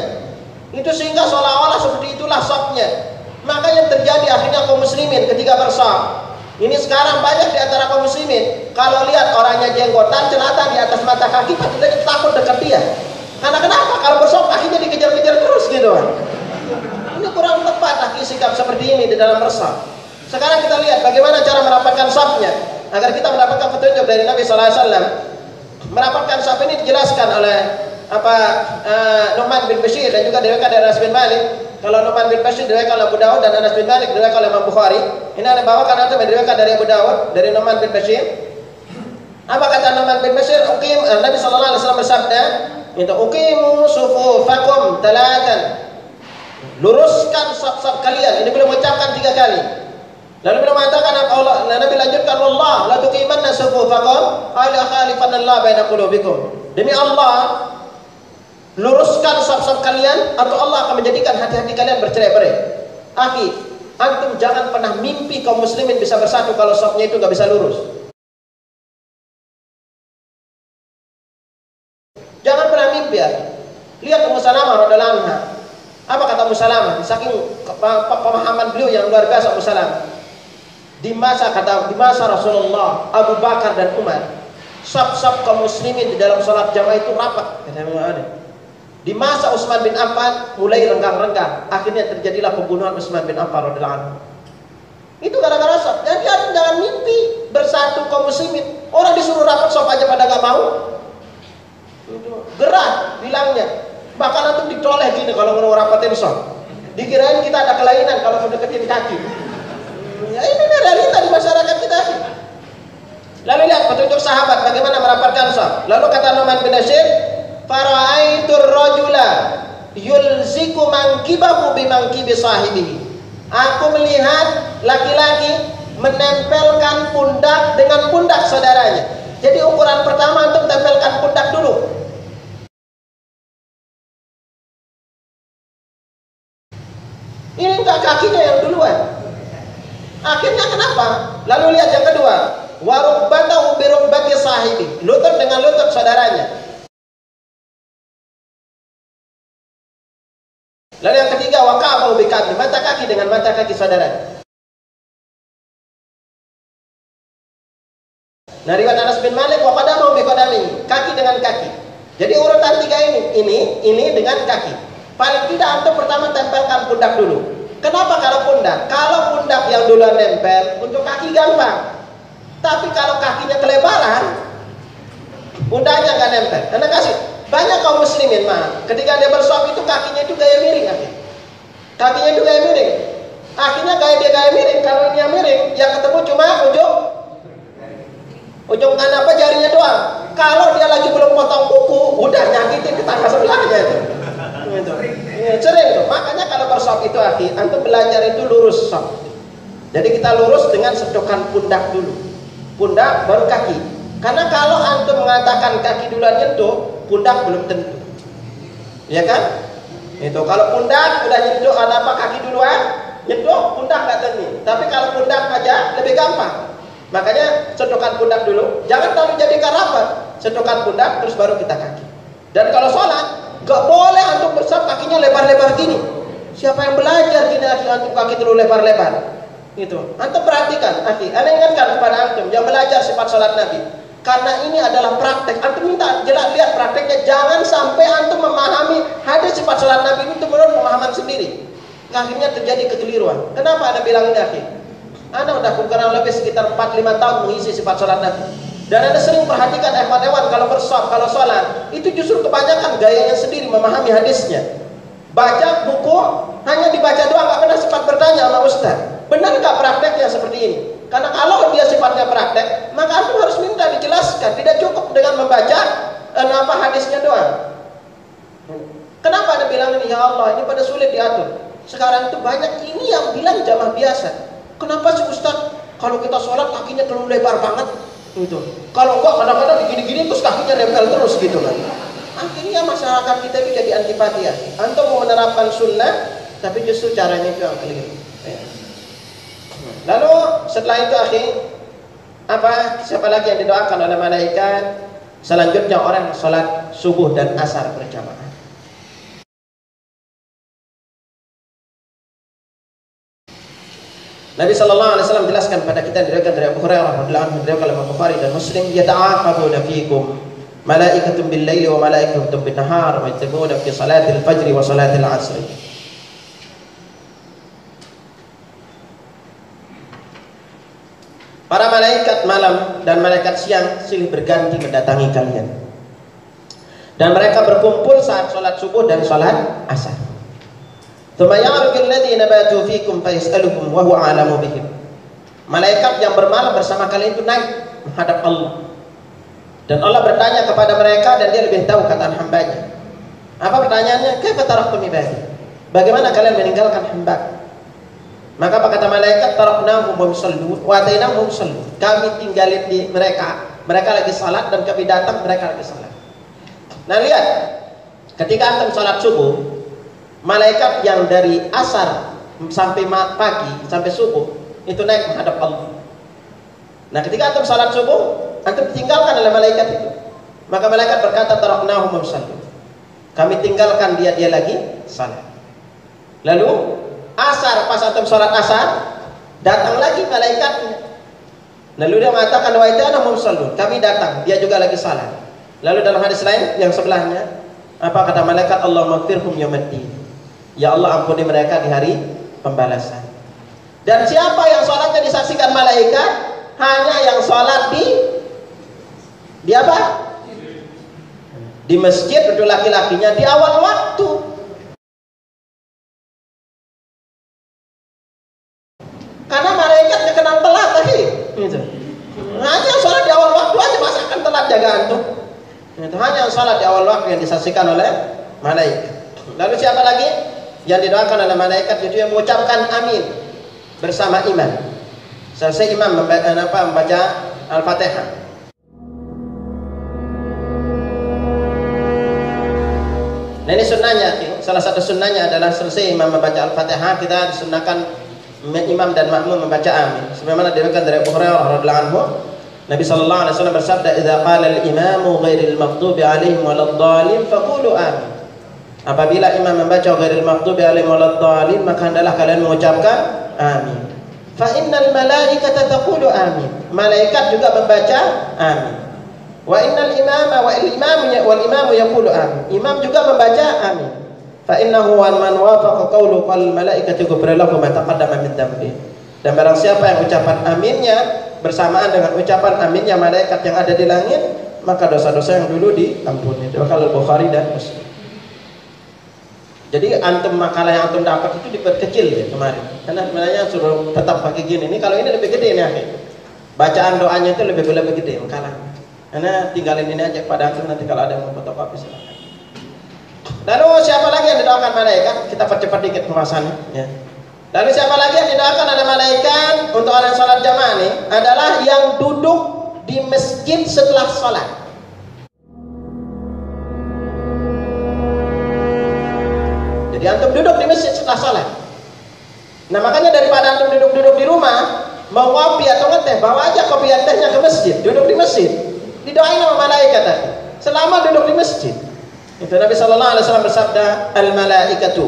Itu sehingga seolah-olah seperti itulah safnya. Maka yang terjadi akhirnya kaum muslimin ketika bersaf. Ini sekarang banyak di antara kaum muslimin, kalau lihat orangnya jenggotan, celana di atas mata kaki, kita takut dekat dia. Karena kenapa? Kalau bersaf kakinya dikejar-kejar terus gitu kan. Ini kurang tepat sikap seperti ini di dalam bersaf. Sekarang kita lihat bagaimana cara merapatkan safnya agar kita mendapatkan petunjuk dari Nabi sallallahu alaihi wasallam. Merapatkan saf ini dijelaskan oleh Nu'man bin Bashir dan juga diriwayatkan dari Anas bin Malik. Kalau Nu'man bin Bashir diriwayatkan oleh Abu Dawud dan Anas bin Malik diriwayatkan oleh Imam Bukhari. Ini ada bawakan atau diriwayatkan dari Abu Dawud dari Nu'man bin Bashir. Apa kata Nu'man bin Bashir? Nabi sallallahu alaihi wasallam bersabda, itu uqimu sufufakum talatan. Luruskan saf-saf kalian. Ini beliau mengucapkan 3 kali. Lalu beliau mengatakan Allah, Nabi lanjutkan, wallah la tuqimanna sufufakum ala khalifanallah baina qulubikum. Demi Allah, luruskan saf-saf kalian atau Allah akan menjadikan hati-hati kalian bercerai-berai. Akhi, antum jangan pernah mimpi kaum muslimin bisa bersatu kalau safnya itu enggak bisa lurus. Jangan pernah mimpi ya. Lihat Ummu Salamah radhiyallahu anha. Apa kata Ummu Salamah? Saking pemahaman beliau yang luar biasa Ummu Salamah. di masa Rasulullah, Abu Bakar dan Umar, saf-saf kaum muslimin di dalam salat jamaah itu rapat. Di masa Utsman bin Affan mulai renggang-renggang. Akhirnya terjadilah pembunuhan Utsman bin Affan radhiyallahu anhu. Itu gara-gara saf. Jadi jangan mimpi bersatu kaum muslimin. Orang disuruh rapat saf aja pada gak mau. Gerah bilangnya. Bahkan antum ditoleh gini kalau mau rapatin saf. Dikirain kita ada kelainan kalau mau deketin kaki. Ya ini realita di masyarakat kita. Lalu lihat petunjuk sahabat bagaimana merapatkan saf. Lalu kata Nu'man bin Bashir, fara'aitur rajula yulziku mankibahu bimangkibi sahibihi. Aku melihat laki-laki menempelkan pundak dengan pundak saudaranya. Jadi ukuran pertama untuk tempelkan pundak dulu. Ini enggak kakinya yang duluan. Akhirnya kenapa? Lalu lihat yang kedua, warukbatahu birukbati sahibi. Lutut dengan lutut saudaranya. Lalu yang ketiga, waqa'ahu bikabli, mata kaki dengan mata kaki saudaranya. Nah, riwayat Anas bin Malik, wa qadamahu biqadami, kaki dengan kaki. Jadi urutan tiga ini dengan kaki. Paling tidak antum pertama tempelkan pundak dulu. Kenapa kalau pundak? Kalau pundak yang duluan nempel, untuk kaki gampang. Tapi kalau kakinya kelebaran, pundaknya nggak nempel. Karena kasih banyak kaum muslimin ketika dia bersop itu kakinya itu gaya miring, kakinya itu gaya miring. Akhirnya dia gaya miring. Kalau ini yang miring, yang ketemu cuma ujung jarinya doang. Kalau dia lagi belum potong kuku, udah nyakitin tetangga sebelahnya itu. Sering tuh. Makanya kalau bersop itu antum belajar itu lurus sop. Jadi kita lurus dengan sedokan pundak dulu. Pundak baru kaki. Karena kalau antum mengatakan kaki duluan nyentuh, pundak belum tentu. Ya kan? Itu kalau pundak udah nyentuh, kaki duluan nyentuh, pundak nggak tentu. Tapi kalau pundak aja lebih gampang. Makanya sedokan pundak dulu. Jangan terlalu jadikan rapat. Sedokan pundak terus baru kita kaki. Dan kalau sholat gak boleh antum bersab kakinya lebar-lebar gini. Siapa yang belajar gini antum kaki terlalu lebar-lebar? Itu. Antum perhatikan, Ana ingatkan kepada antum yang belajar sifat salat Nabi. Karena ini adalah praktek. Antum minta jelas lihat prakteknya. Jangan sampai antum memahami hadis sifat salat Nabi itu menurut pemahaman sendiri. Akhirnya terjadi kekeliruan. Kenapa Ana bilang ini Ana udah kurang lebih sekitar 4-5 tahun mengisi sifat salat Nabi. Dan Anda sering perhatikan ikhwan-ikhwan kalau bersaf, kalau sholat, itu justru kebanyakan gayanya sendiri memahami hadisnya. Baca buku, hanya dibaca doang, gak pernah sempat bertanya sama Ustaz. Benar gak prakteknya seperti ini? Karena kalau dia sifatnya praktek, maka antum harus minta dijelaskan. Tidak cukup dengan membaca hadisnya doang. Kenapa Anda bilang ini? Ya Allah, ini pada sulit diatur. Sekarang itu banyak ini yang bilang jamaah biasa. Kenapa sih Ustaz? Kalau kita sholat kakinya terlalu lebar banget. Itu. Kalau enggak kadang-kadang begini-gini terus kakinya nempel terus gitu kan. Akhirnya masyarakat kita itu jadi antipati ya. Antum mau menerapkan sunnah tapi justru caranya itu yang keliru. Lalu setelah itu siapa lagi yang didoakan oleh malaikat? Selanjutnya orang yang sholat subuh dan asar berjamaah. Nabi sallallahu alaihi wasallam jelaskan pada kita diriwayatkan dari Abu Hurairah radhiyallahu anhu dari Imam Bukhari dan Muslim, yata'aqabuna fiikum malaikatun bil laili wa malaikatun bin nahar wa yatabuna fi salatil fajr wa salatil 'asr. Para malaikat malam dan malaikat siang silih berganti mendatangi kalian. Dan mereka berkumpul saat salat subuh dan salat asar. Malaikat yang bermalam bersama kalian itu naik menghadap Allah. Dan Allah bertanya kepada mereka dan dia lebih tahu kata hambanya. Apa pertanyaannya? Kaifa taraktum ibadi? Bagaimana kalian meninggalkan hamba? Maka apa kata malaikat? Taraknahum wa yusallun wa atainahum yusallun. Kami tinggalin di mereka. Mereka lagi salat dan kami datang mereka lagi salat. Nah lihat, ketika antum salat subuh, malaikat yang dari asar sampai pagi sampai subuh itu naik menghadap Allah. Nah ketika antum salat subuh, antum ditinggalkan oleh malaikat itu. Maka malaikat berkata, taraknahum wa yusallun. Kami tinggalkan dia lagi salat. Lalu asar, pas antum salat asar, Datang lagi malaikatnya. Lalu dia mengatakan, wa ana musallun, kami datang, dia juga lagi salat. Lalu dalam hadis lain yang sebelahnya, apa kata malaikat? Allahumma ighfirhum yaumiddin. Ya Allah, ampuni mereka di hari pembalasan. Dan siapa yang salatnya disaksikan malaikat? Hanya yang salat di apa? Di masjid untuk laki-lakinya di awal waktu. Karena malaikat gak kenal telat lagi. Gitu. Hanya yang sholat di awal waktu aja, masa akan telat jaga antum. Itu hanya yang sholat di awal waktu yang disaksikan oleh malaikat. Lalu siapa lagi yang didoakan oleh malaikat? Itu yang mengucapkan amin bersama imam. Selesai imam membaca Al-Fatihah. Nah ini sunnahnya, salah satu sunnahnya adalah selesai imam membaca Al-Fatihah, kita disunnahkan imam dan makmum membaca amin. Sebagaimana diriwayatkan dari Abu Hurairah radhiyallahu anhu, Nabi sallallahu alaihi wasallam bersabda, "Idza qala al-imamu ghairil maghdubi 'alaihim waladdallin faqulu amin." Apabila imam membaca ghairil maghdubi 'alaihim waladdallin, maka hendaklah kalian mengucapkan amin. Fa innal malaikata taqulu amin. Malaikat juga membaca amin. Wa innal imama wal imamu yaqulu amin. Imam juga membaca amin. Fa innahu man wafaqa qawlu qal malaikatu ghufira lahu ma taqaddama min dhanbi. Dan barang siapa yang ucapan aminnya bersamaan dengan ucapan aminnya malaikat yang ada di langit, maka dosa-dosa yang dulu diampuni. Riwayat Al-Bukhari dan Muslim. Jadi antum makalah yang antum dapat itu diperkecil ya kemarin. Karena sebenarnya suruh tetap pakai gini. Ini kalau ini lebih gede nih akhir. Bacaan doanya itu lebih gede makalah. Karena tinggalin ini aja pada antum, nanti kalau ada yang mau fotokopi silakan. Lalu siapa lagi yang didoakan malaikat? Kita percepat dikit pembahasannya ya. Lalu siapa lagi yang didoakan oleh malaikat untuk orang salat jamaah ini? Adalah yang duduk di masjid setelah salat. Jadi antum duduk di masjid setelah salat. Nah makanya daripada antum duduk-duduk di rumah, mau kopi atau ngeteh, bawa aja kopi dan tehnya ke masjid. Duduk di masjid, didoain sama malaikat tadi. Selama duduk di masjid. Itu Nabi sallallahu alaihi wasallam bersabda, "Al-malaikatu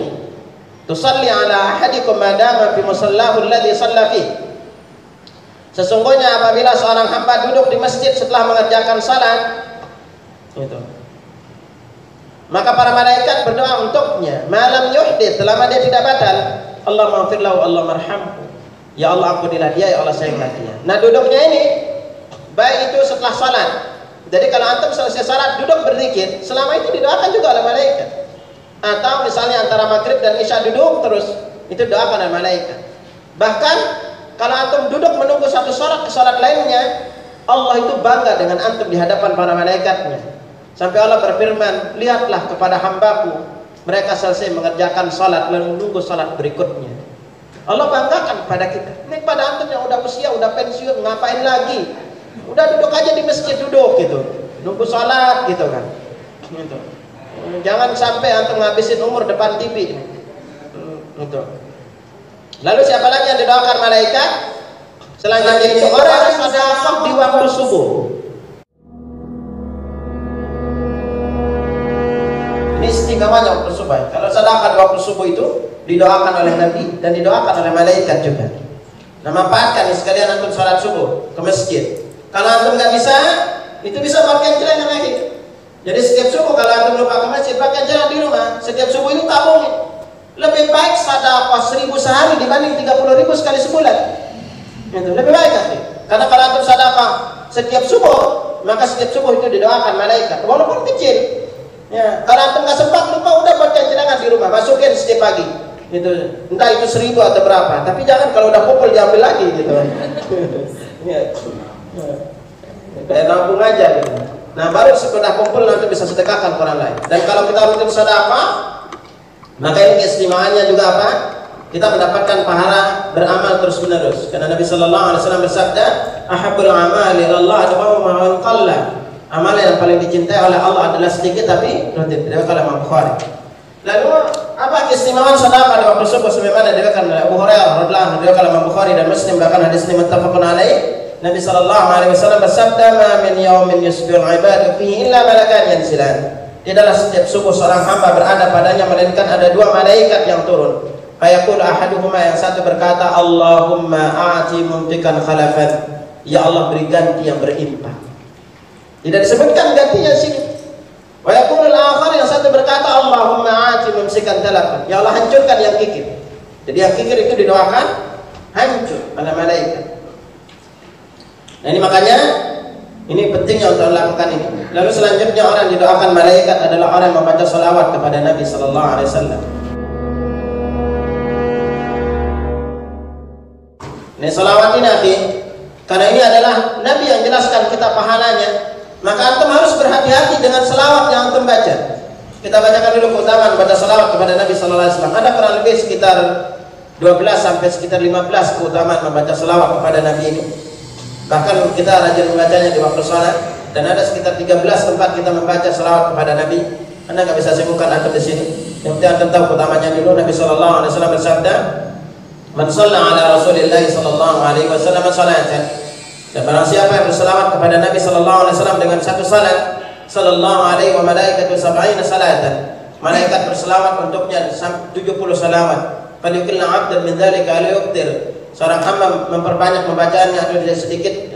tusalli ala ahadikum ma dama fi musallahu alladhi shalla fi." Sesungguhnya apabila seorang hamba duduk di masjid setelah mengerjakan salat, itu, maka para malaikat berdoa untuknya, malam yuhdits, selama dia tidak batal. Allahumma ighfir lahu, Allahumma arhamhu. Ya Allah, ampunilah dia, ya Allah sayanglah dia. Nah duduknya ini baik itu setelah salat. Jadi kalau antum selesai salat duduk berzikir, selama itu didoakan juga oleh malaikat. Atau misalnya antara maghrib dan isya duduk terus, itu doakan oleh malaikat. Bahkan kalau antum duduk menunggu satu salat ke salat lainnya, Allah itu bangga dengan antum di hadapan para malaikatnya. Sampai Allah berfirman, lihatlah kepada hambaku, mereka selesai mengerjakan salat lalu menunggu salat berikutnya. Allah banggakan pada kita. Ini pada antum yang udah usia, udah pensiun, ngapain lagi? Udah duduk aja di masjid, duduk gitu, nunggu sholat gitu kan gitu. Jangan sampai antum ngabisin umur depan TV gitu. Lalu siapa lagi yang didoakan malaikat? Selanjutnya itu orang yang sedekah di waktu subuh. Ini istighamanya waktu subuh. Kalau sedekah di waktu subuh itu didoakan oleh Nabi dan didoakan oleh malaikat juga. Nah manfaatkan sekalian antum sholat subuh ke masjid. Kalau antum nggak bisa, itu bisa pakai celana lagi. Jadi setiap subuh kalau antum lupa ke masjid, pakai celana di rumah. Setiap subuh ini tabungin. Lebih baik sedekah 1000 sehari dibanding 30.000 sekali sebulan. Itu lebih baik kan? Karena kalau antum sedekah setiap subuh, maka setiap subuh itu didoakan malaikat, walaupun kecil. Ya, kalau antum nggak sempat lupa, udah pakai celana di rumah, masukin setiap pagi. Itu entah itu 1000 atau berapa. Tapi jangan kalau udah kumpul diambil lagi gitu. Ya. Kayak nabung aja gitu. Nah baru setelah kumpul nanti bisa sedekahkan ke orang lain. Dan kalau kita rutin sedekah, maka ini keistimewaannya juga apa? Kita mendapatkan pahala beramal terus menerus. Karena Nabi sallallahu alaihi wasallam bersabda, "Ahabbul amali Allah adawamu ma qalla." Amalan yang paling dicintai oleh Allah adalah sedikit tapi rutin. Diriwayatkan oleh Imam Bukhari. Lalu apa keistimewaan sedekah di waktu subuh? Sebagaimana diriwayatkan oleh Abu Hurairah radhiyallahu anhu, diriwayatkan oleh Imam Bukhari dan Muslim, bahkan hadis ini muttafaqun alaih. Nabi sallallahu alaihi wasallam bersabda, "Ma min yaumin yusbihul ibadu fihi illa malakan yanzilan." Tidaklah setiap subuh seorang hamba berada padanya melainkan ada 2 malaikat yang turun. Fayaqulu ahaduhuma, yang satu berkata, Allahumma a'ti mumtikan khalafan, ya Allah beri ganti yang berimpak. Tidak disebutkan gantinya sini. Wa yaqulu al-akhar, yang satu berkata, Allahumma a'ti mumsikan talafan, ya Allah hancurkan yang kikir. Jadi yang kikir itu didoakan hancur oleh malaikat. Nah ini makanya ini pentingnya untuk melakukan ini. Lalu selanjutnya orang didoakan malaikat adalah orang yang membaca salawat kepada Nabi sallallahu alaihi wasallam. Ini salawat ini akhi, karena ini adalah Nabi yang jelaskan kita pahalanya, maka antum harus berhati-hati dengan salawat yang antum baca. Kita bacakan dulu keutamaan baca salawat kepada Nabi sallallahu alaihi wasallam. Ada kurang lebih sekitar 12 sampai sekitar 15 keutamaan membaca salawat kepada Nabi ini. Bahkan kita rajin membacanya di waktu salat, dan ada sekitar 13 tempat kita membaca salawat kepada Nabi. Anda nggak bisa sibukkan antum di sini. Yang penting antum tahu keutamanya dulu. Nabi sallallahu alaihi wasallam bersabda, "Man shalla ala Rasulillah sallallahu alaihi wasallam salatan." Dan barang siapa yang berselawat kepada Nabi sallallahu alaihi wasallam dengan satu salat, sallallahu alaihi wa malaikatu sab'ina salatan. Malaikat berselawat untuknya 70 salawat. Falyukilna 'abdan min dzalika la yuqtir. Seorang hamba memperbanyak membacaannya atau tidak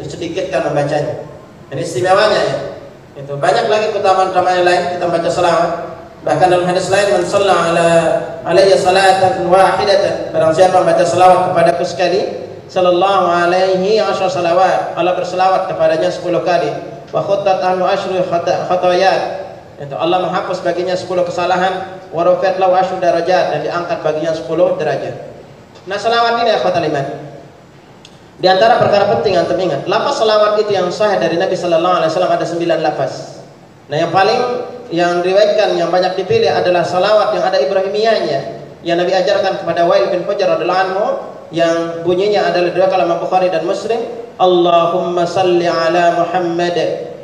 sedikitkan membacanya. Ini istimewanya ya. Itu banyak lagi keutamaan-keutamaan lain kita baca selawat. Bahkan dalam hadis lain, man shalla alayya salatan wahidatan, barang siapa membaca selawat kepadaku sekali, sallallahu alaihi asyar salawat, Allah berselawat kepadanya 10 kali. Wa khuttat anhu asyru khatayat, itu Allah menghapus baginya 10 kesalahan. Wa rufi'at lahu asyru darajat, dan diangkat baginya 10 derajat. Nah selawat ini akhwatal iman, di antara perkara penting antum ingat, lafaz selawat itu yang sahih dari Nabi sallallahu alaihi wasallam ada 9 lafaz. Nah yang diriwayatkan yang banyak dipilih adalah selawat yang ada Ibrahimiyahnya, yang Nabi ajarkan kepada Wa'il bin Hujr radhiyallahu anhu, yang bunyinya adalah dua kalam Bukhari dan Muslim, Allahumma salli ala Muhammad.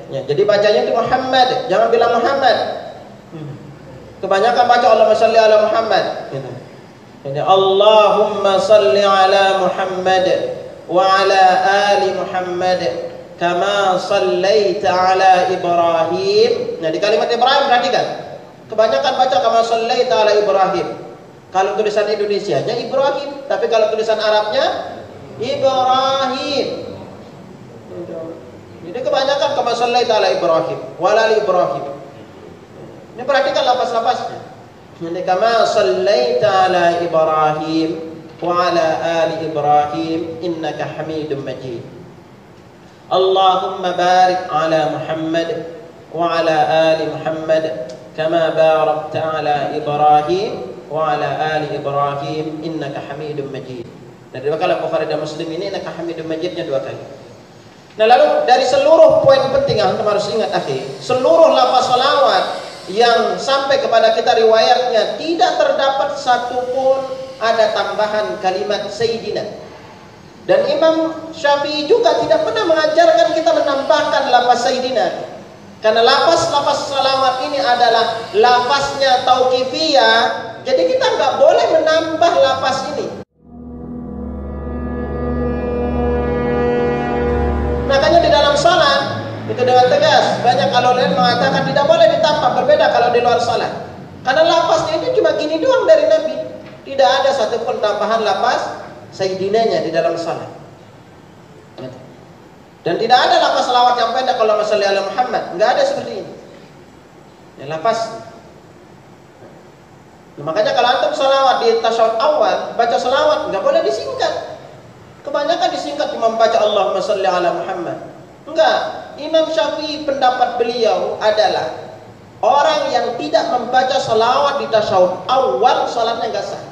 Ya, jadi bacanya itu Muhammad, jangan bilang Muhammad. Kebanyakan baca Allahumma salli ala Muhammad. Gitu. Jadi Allahumma salli ala Muhammad wa ala ali Muhammad kama sallaita ala Ibrahim. Nah di kalimat Ibrahim perhatikan, kebanyakan baca kama sallaita ala Ibrahim. Kalau tulisan Indonesianya Ibrahim, tapi kalau tulisan Arabnya Ibrahim. Jadi kebanyakan kama sallaita ala Ibrahim wa ala ali Ibrahim. Ini perhatikan lafaz-lafaznya. Jadi kama sallaita ala Ibrahim wa ala ali Ibrahim innaka Hamidum Majid. Allahumma barik ala Muhammad wa ala ali Muhammad kama barakta ala Ibrahim wa ala ali Ibrahim innaka Hamidum Majid. Dan dua kali Bukhari dan Muslim ini innaka Hamidum Majidnya 2 kali. Nah lalu dari seluruh poin penting yang harus ingat akhi, seluruh lafaz salawat yang sampai kepada kita riwayatnya tidak terdapat satupun ada tambahan kalimat Sayyidina. Dan Imam Syafi'i juga tidak pernah mengajarkan kita menambahkan lafaz Sayyidina, karena lafaz-lafaz salawat ini adalah lafaznya tauqifiyah, jadi kita nggak boleh menambah lafaz ini. Makanya di dalam salat itu dengan tegas, banyak kalau lain mengatakan tidak boleh ditambah, berbeda kalau di luar salat. Karena lafaznya itu cuma gini doang dari Nabi. Tidak ada satupun tambahan lafaz sayyidinanya di dalam salat. Dan tidak ada lafaz salawat yang pendek kalau salli ala Muhammad, enggak ada seperti ini. Ya lafaz. Nah, makanya kalau antum salawat di tasyahud awal, baca salawat enggak boleh disingkat. Kebanyakan disingkat cuma membaca Allahumma salli ala Muhammad. Enggak, Imam Syafi'i pendapat beliau adalah orang yang tidak membaca salawat di tasyahud awal salatnya enggak sah.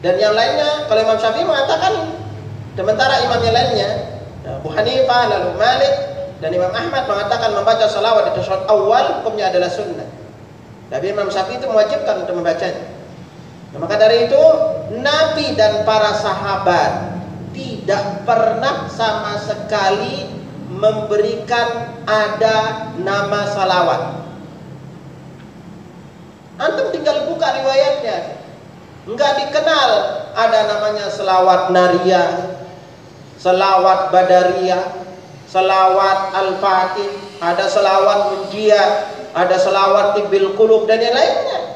Dan yang lainnya, kalau Imam Syafi'i mengatakan, sementara imam yang lainnya, Abu Hanifah, lalu Malik, dan Imam Ahmad mengatakan membaca salawat di tasyahud awal hukumnya adalah sunnah. Tapi Imam Syafi'i itu mewajibkan untuk membacanya. Nah, maka dari itu Nabi dan para sahabat tidak pernah sama sekali memberikan ada nama salawat. Antum tinggal buka riwayatnya, enggak dikenal ada namanya selawat nariyah, selawat badariyah, selawat al-fatih, ada selawat munjiyah, ada selawat tibil qulub dan yang lainnya.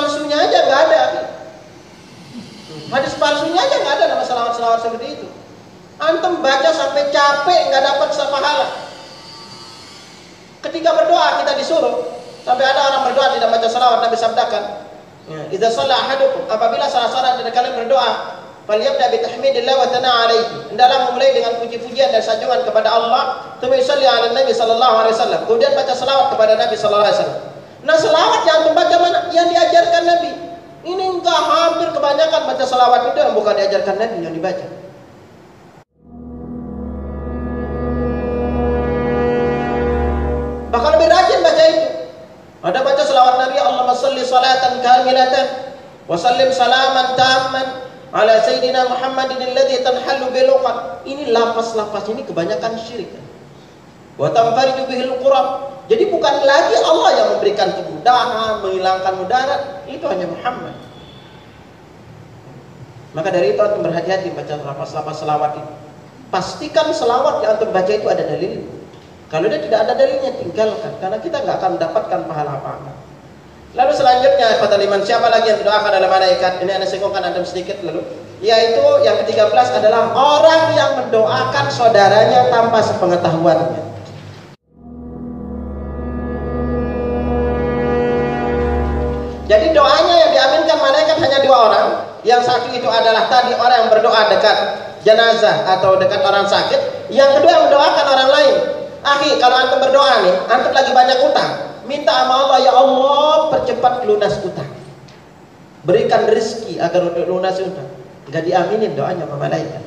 palsunya aja nggak ada. Hadis palsunya aja nggak ada nama selawat-selawat seperti itu. Antum baca sampai capek nggak dapat sepahala. Ketika berdoa kita disuruh, sampai ada orang berdoa tidak baca selawat, Nabi sabdakan, idza shalla ahadukum, apabila salah seorang dari kalian berdoa, falyabda bi tahmidillah wa thana alaihi, hendaklah memulai dengan puji-pujian dan sanjungan kepada Allah, tsumma yusalli ala Nabi sallallahu alaihi wasallam, kemudian baca selawat kepada Nabi sallallahu alaihi wasallam. Nah, selawat yang antum baca mana? Yang diajarkan Nabi. Ini enggak, hampir kebanyakan baca selawat itu yang bukan diajarkan Nabi yang dibaca. Bahkan lebih rajin baca itu. Ada baca selawat Nabi, Allahumma shalli salatan kamilatan wa sallim salaman tamman ala sayyidina Muhammadin alladhi tanhallu bil uqad. Ini lafaz-lafaz ini kebanyakan syirik. Wa tanfariju bihil qurab. Jadi bukan lagi Allah yang memberikan kemudahan, menghilangkan mudarat, itu hanya Muhammad. Maka dari itu antum berhati-hati baca lafaz-lafaz selawat itu. Pastikan selawat yang antum baca itu ada dalil. Kalau dia tidak ada dalilnya, tinggalkan, karena kita nggak akan mendapatkan pahala apa-apa. Lalu selanjutnya, kata liman, siapa lagi yang didoakan oleh malaikat? Ini Anda singkongkan antum sedikit lalu. Yaitu yang ke-13 adalah orang yang mendoakan saudaranya tanpa sepengetahuannya. Jadi doanya yang diaminkan malaikat hanya 2 orang. Yang satu itu adalah tadi orang yang berdoa dekat jenazah atau dekat orang sakit. Yang kedua yang mendoakan orang lain. Akhi, kalau antum berdoa nih, antum lagi banyak utang, minta sama Allah, ya Allah percepat lunas utang, berikan rezeki agar untuk lunas utang. Nggak diaminin doanya sama malaikat.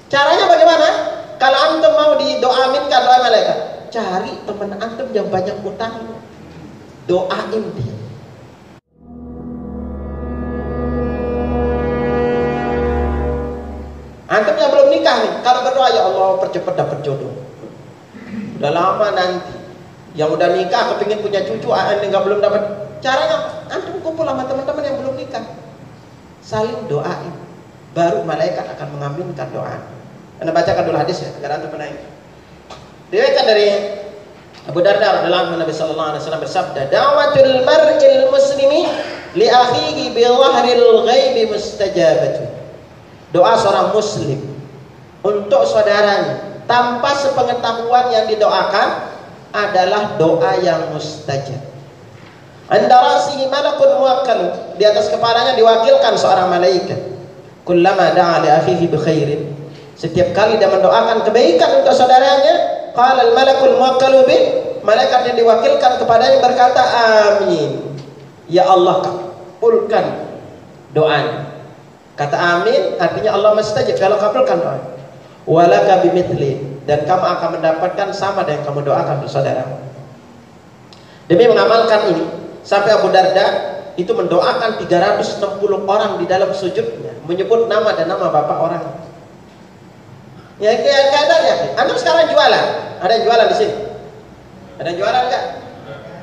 Caranya bagaimana? Kalau antum mau didoaminkan doa malaikat, cari teman antum yang banyak utang, doain dia. Antum yang belum nikah nih, kalau berdoa, ya Allah percepat dapat jodoh. Udah lama nanti, yang udah nikah kepingin punya cucu, nggak belum dapat. Caranya antum kumpul sama teman-teman yang belum nikah, saling doain, baru malaikat akan mengaminkan doa. Anda bacakan dulu hadis ya, agar antum pernah ingat. Diriwayatkan dari Abu Darda radhiyallahu anhu, Nabi sallallahu alaihi wasallam bersabda, "Da'watul mar'il muslimi li akhihi bi dhahril ghaibi mustajabatu." Doa seorang muslim untuk saudaranya tanpa sepengetahuan yang didoakan adalah doa yang mustajab. Anda rasihi malakun muwakkal, di atas kepalanya diwakilkan seorang malaikat. Kullama da'a li akhihi bi khairin, setiap kali dia mendoakan kebaikan untuk saudaranya, qala al malakul muwakkalu bi, malaikat yang diwakilkan kepadanya berkata, amin. Ya Allah, kabulkan doanya. Kata amin artinya Allah mustajib, kalau kabulkan doa. Walaka bimithli, dan kamu akan mendapatkan sama dengan kamu doakan untuk saudara. Demi mengamalkan ini, sampai Abu Darda itu mendoakan 360 orang di dalam sujudnya, menyebut nama dan nama bapak orang. Ya keadaannya. Antum sekarang jualan, ada yang jualan di sini? Ada yang jualan enggak?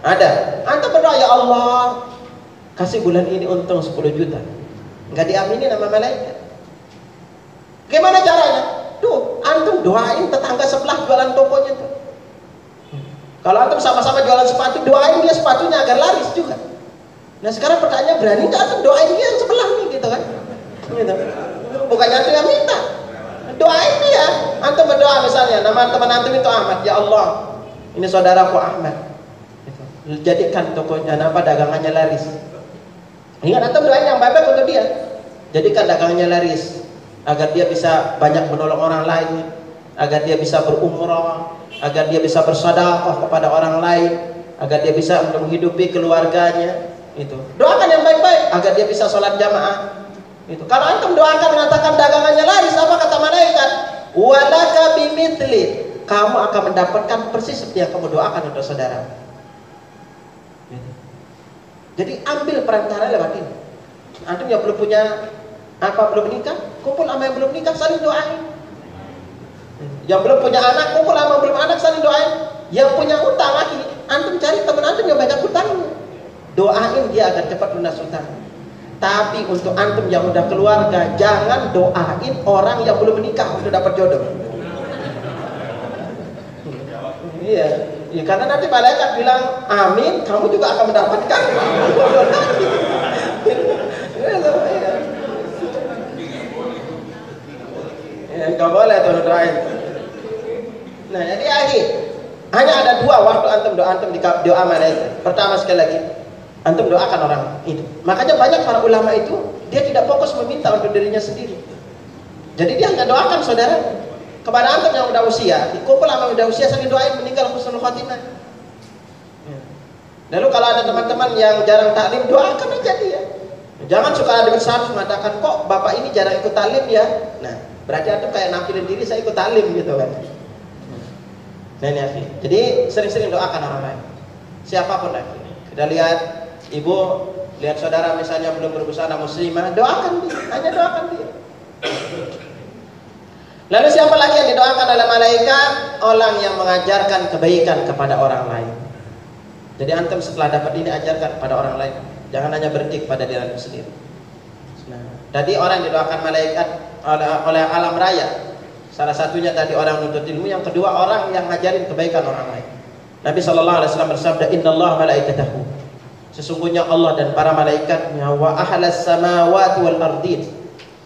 Ada. Antum berdoa, ya Allah kasih bulan ini untung 10 juta. Enggak diamini nama malaikat. Gimana caranya? Tuh, antum doain tetangga sebelah jualan tokonya tuh. Kalau antum sama-sama jualan sepatu, doain dia sepatunya agar laris juga. Nah sekarang pertanyaan, berani nggak antum doain dia yang sebelah nih, gitu kan? Gitu. Bukannya antum yang minta, doain dia. Antum berdoa misalnya, nama teman antum itu Ahmad, ya Allah, ini saudaraku Ahmad, gitu. Jadikan tokonya, apa dagangannya laris. Ingat, antum doain yang baik untuk dia, jadikan dagangannya laris, agar dia bisa banyak menolong orang lain, agar dia bisa berumrah, agar dia bisa bersedekah kepada orang lain, agar dia bisa menghidupi keluarganya. Itu doakan yang baik-baik agar dia bisa sholat jamaah. Itu kalau antum doakan mengatakan dagangannya laris, apa kata malaikat? Walaka bimithli, kamu akan mendapatkan persis seperti yang kamu doakan untuk saudara. Gitu. Jadi ambil perantara lewat ini. Antum yang belum punya apa, belum nikah, kumpul sama yang belum nikah, saling doain. Yang belum punya anak, kumpul sama belum anak, saling doain. Yang punya utang lagi, antum cari teman antum yang banyak utang, doain dia agar cepat lunas utang. Tapi untuk antum yang udah keluarga, jangan doain orang yang belum menikah untuk dapat jodoh. Iya. Ya, karena nanti malaikat bilang amin, kamu juga akan mendapatkan. Enggak boleh tuh doain. Nah, jadi akhir hanya ada dua waktu antum doa malaikat. Pertama, sekali lagi antum doakan orang itu. Makanya banyak para ulama itu dia tidak fokus meminta untuk dirinya sendiri. Jadi dia hanya doakan saudara. Kepada antum yang udah usia, kumpul sama udah usia saling doain meninggal husnul khotimah. Lalu kalau ada teman-teman yang jarang taklim, doakan aja dia. Jangan suka ada besar mengatakan kok bapak ini jarang ikut taklim ya. Nah, berarti antum kayak nampilin diri saya ikut taklim gitu kan. Nah, ini akhi. Jadi sering-sering doakan orang lain. Siapapun lagi. Kita lihat ibu, lihat saudara misalnya belum berbusana muslimah, doakan dia, hanya doakan dia. Lalu siapa lagi yang didoakan oleh malaikat? Orang yang mengajarkan kebaikan kepada orang lain. Jadi antum setelah dapat ini ajarkan kepada orang lain. Jangan hanya berhenti pada diri anda sendiri. Nah, tadi orang yang didoakan malaikat oleh alam raya. Salah satunya tadi orang menuntut ilmu, yang kedua orang yang ngajarin kebaikan orang lain. Nabi SAW bersabda, Innallaha malaikatahu. Sesungguhnya Allah dan para malaikatnya wa ahlas samawati wal ardin.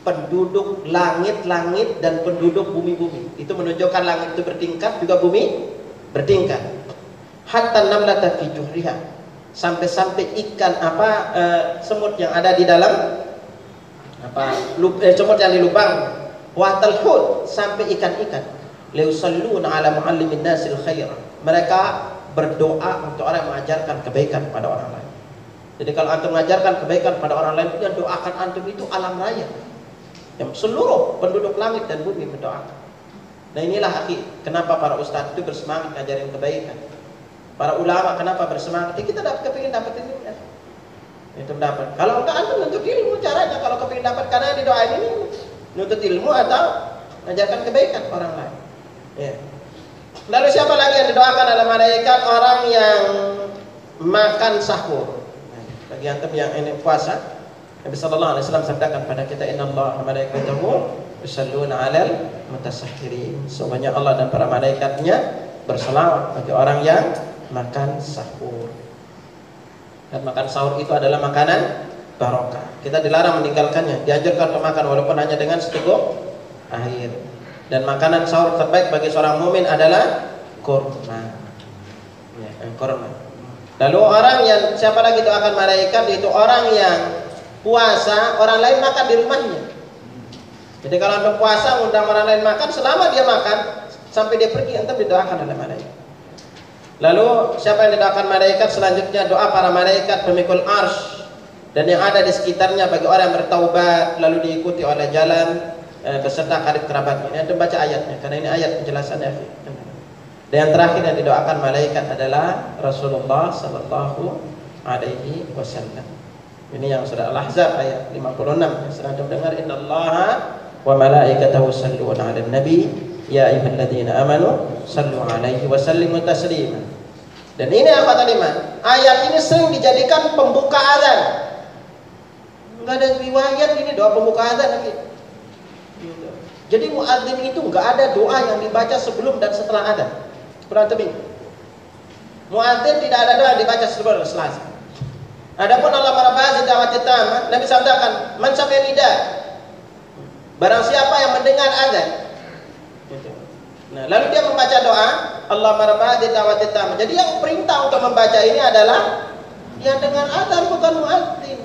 Penduduk langit-langit dan penduduk bumi-bumi. Itu menunjukkan langit itu bertingkat, juga bumi bertingkat. Hatta namlata fi juhriha. Sampai-sampai ikan semut yang ada di dalam semut yang di lubang. Wa talhud, sampai ikan-ikan. Lausalluna ala muallimin nasil khair. Mereka berdoa untuk orang yang mengajarkan kebaikan pada orang lain. Jadi kalau antum mengajarkan kebaikan pada orang lain, yang doakan antum itu alam raya. Yang seluruh penduduk langit dan bumi mendoakan. Nah, inilah akhi, kenapa para ustadz itu bersemangat ngajarin kebaikan. Para ulama kenapa bersemangat? Kita kepingin dapat ini ya. Itu dapat. Kalau enggak antum nuntut ilmu caranya. Kalau kepingin dapat, karena yang didoain ini nuntut ilmu atau mengajarkan kebaikan orang lain. Ya. Lalu siapa lagi yang didoakan oleh malaikat? Orang yang makan sahur. Nah, bagi antum yang ini puasa, Nabi sallallahu alaihi wasallam sabdakan pada kita, Innallaha wa malaikatahu yusholluna 'alal mutasahhirin. Sesungguhnya Allah dan para malaikatnya berselawat bagi orang yang makan sahur. Dan makan sahur itu adalah makanan barokah. Kita dilarang meninggalkannya, dianjurkan untuk makan walaupun hanya dengan seteguk air. Dan makanan sahur terbaik bagi seorang mukmin adalah kurma. Ya, kurma. Lalu orang yang siapa lagi doakan malaikat, itu orang yang puasa, orang lain makan di rumahnya. Jadi kalau anda puasa undang orang lain makan, selama dia makan sampai dia pergi, anda didoakan oleh malaikat. Lalu siapa yang didoakan malaikat? Selanjutnya doa para malaikat pemikul arsy dan yang ada di sekitarnya bagi orang yang bertaubat lalu diikuti oleh jalan beserta karib kerabatnya. Ini anda baca ayatnya, karena ini ayat penjelasannya. Dan yang terakhir yang didoakan malaikat adalah Rasulullah sallallahu alaihi wasallam. Ini yang surah Al-Ahzab ayat 56 yang sedang dengar, innallaha wa malaikatahu yusholluna 'alan nabi ya ayyuhalladzina amanu shallu 'alaihi wa sallimu taslima. Dan ini apa tadi, Man? Ayat ini sering dijadikan pembuka azan. Enggak ada riwayat ini doa pembuka azan lagi. Jadi muadzin itu enggak ada doa yang dibaca sebelum dan setelah azan. Kurang lebih. Muadzin tidak ada doa yang dibaca sebelum dan setelah azan. Adapun Allah marabaz da'wati tamah, Nabi sabdakan, man sami'a nida. Barang siapa yang mendengar azan. Gitu. Nah, lalu dia membaca doa, Allah marabaz da'wati tamah. Jadi yang perintah untuk membaca ini adalah yang dengar azan, bukan muadzin.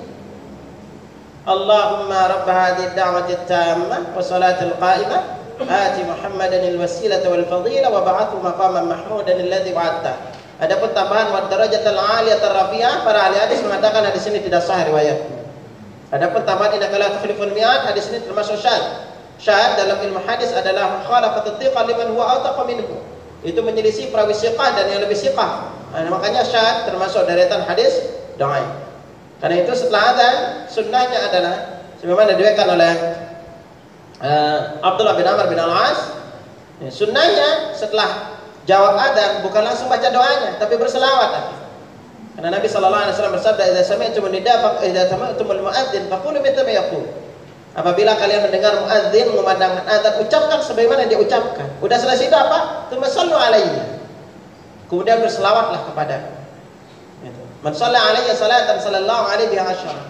Allahumma rabb hadhihi ad-da'wati at-tammah wa salatil qa'imah ati Muhammadan al-wasilata wal fadila wa ba'athu maqaman mahmudan alladhi wa'adta. Adapun tambahan wa darajatul 'aliyatur rafi'ah, para ahli hadis mengatakan hadis ini tidak sahih riwayatnya. Adapun tambahan innaka la tukhliful mi'ad, hadis ini termasuk syadz. Syadz dalam ilmu hadis adalah mukhalafatu thiqah liman huwa awthaq minhu. Itu menyelisih perawi thiqah dan yang lebih thiqah. Nah, makanya syadz termasuk deretan hadis dhaif. Karena itu setelah azan sunnahnya adalah sebagaimana diriwayatkan oleh Abdullah bin Amr bin Al-As, sunnahnya setelah jawab adzan bukan langsung baca doanya, tapi berselawat. Karena Nabi sallallahu alaihi wasallam bersabda, "Idza sami'tum nida fa idza sami'tumul muadzin faqulu mithla ma yaqul." Apabila kalian mendengar muadzin mengumandangkan adzan, ucapkan sebagaimana dia ucapkan. Udah selesai itu apa? Tumasallu alaihi. kemudian berselawatlah kepada. Man shalla alayya salatan sallallahu alaihi wasallam.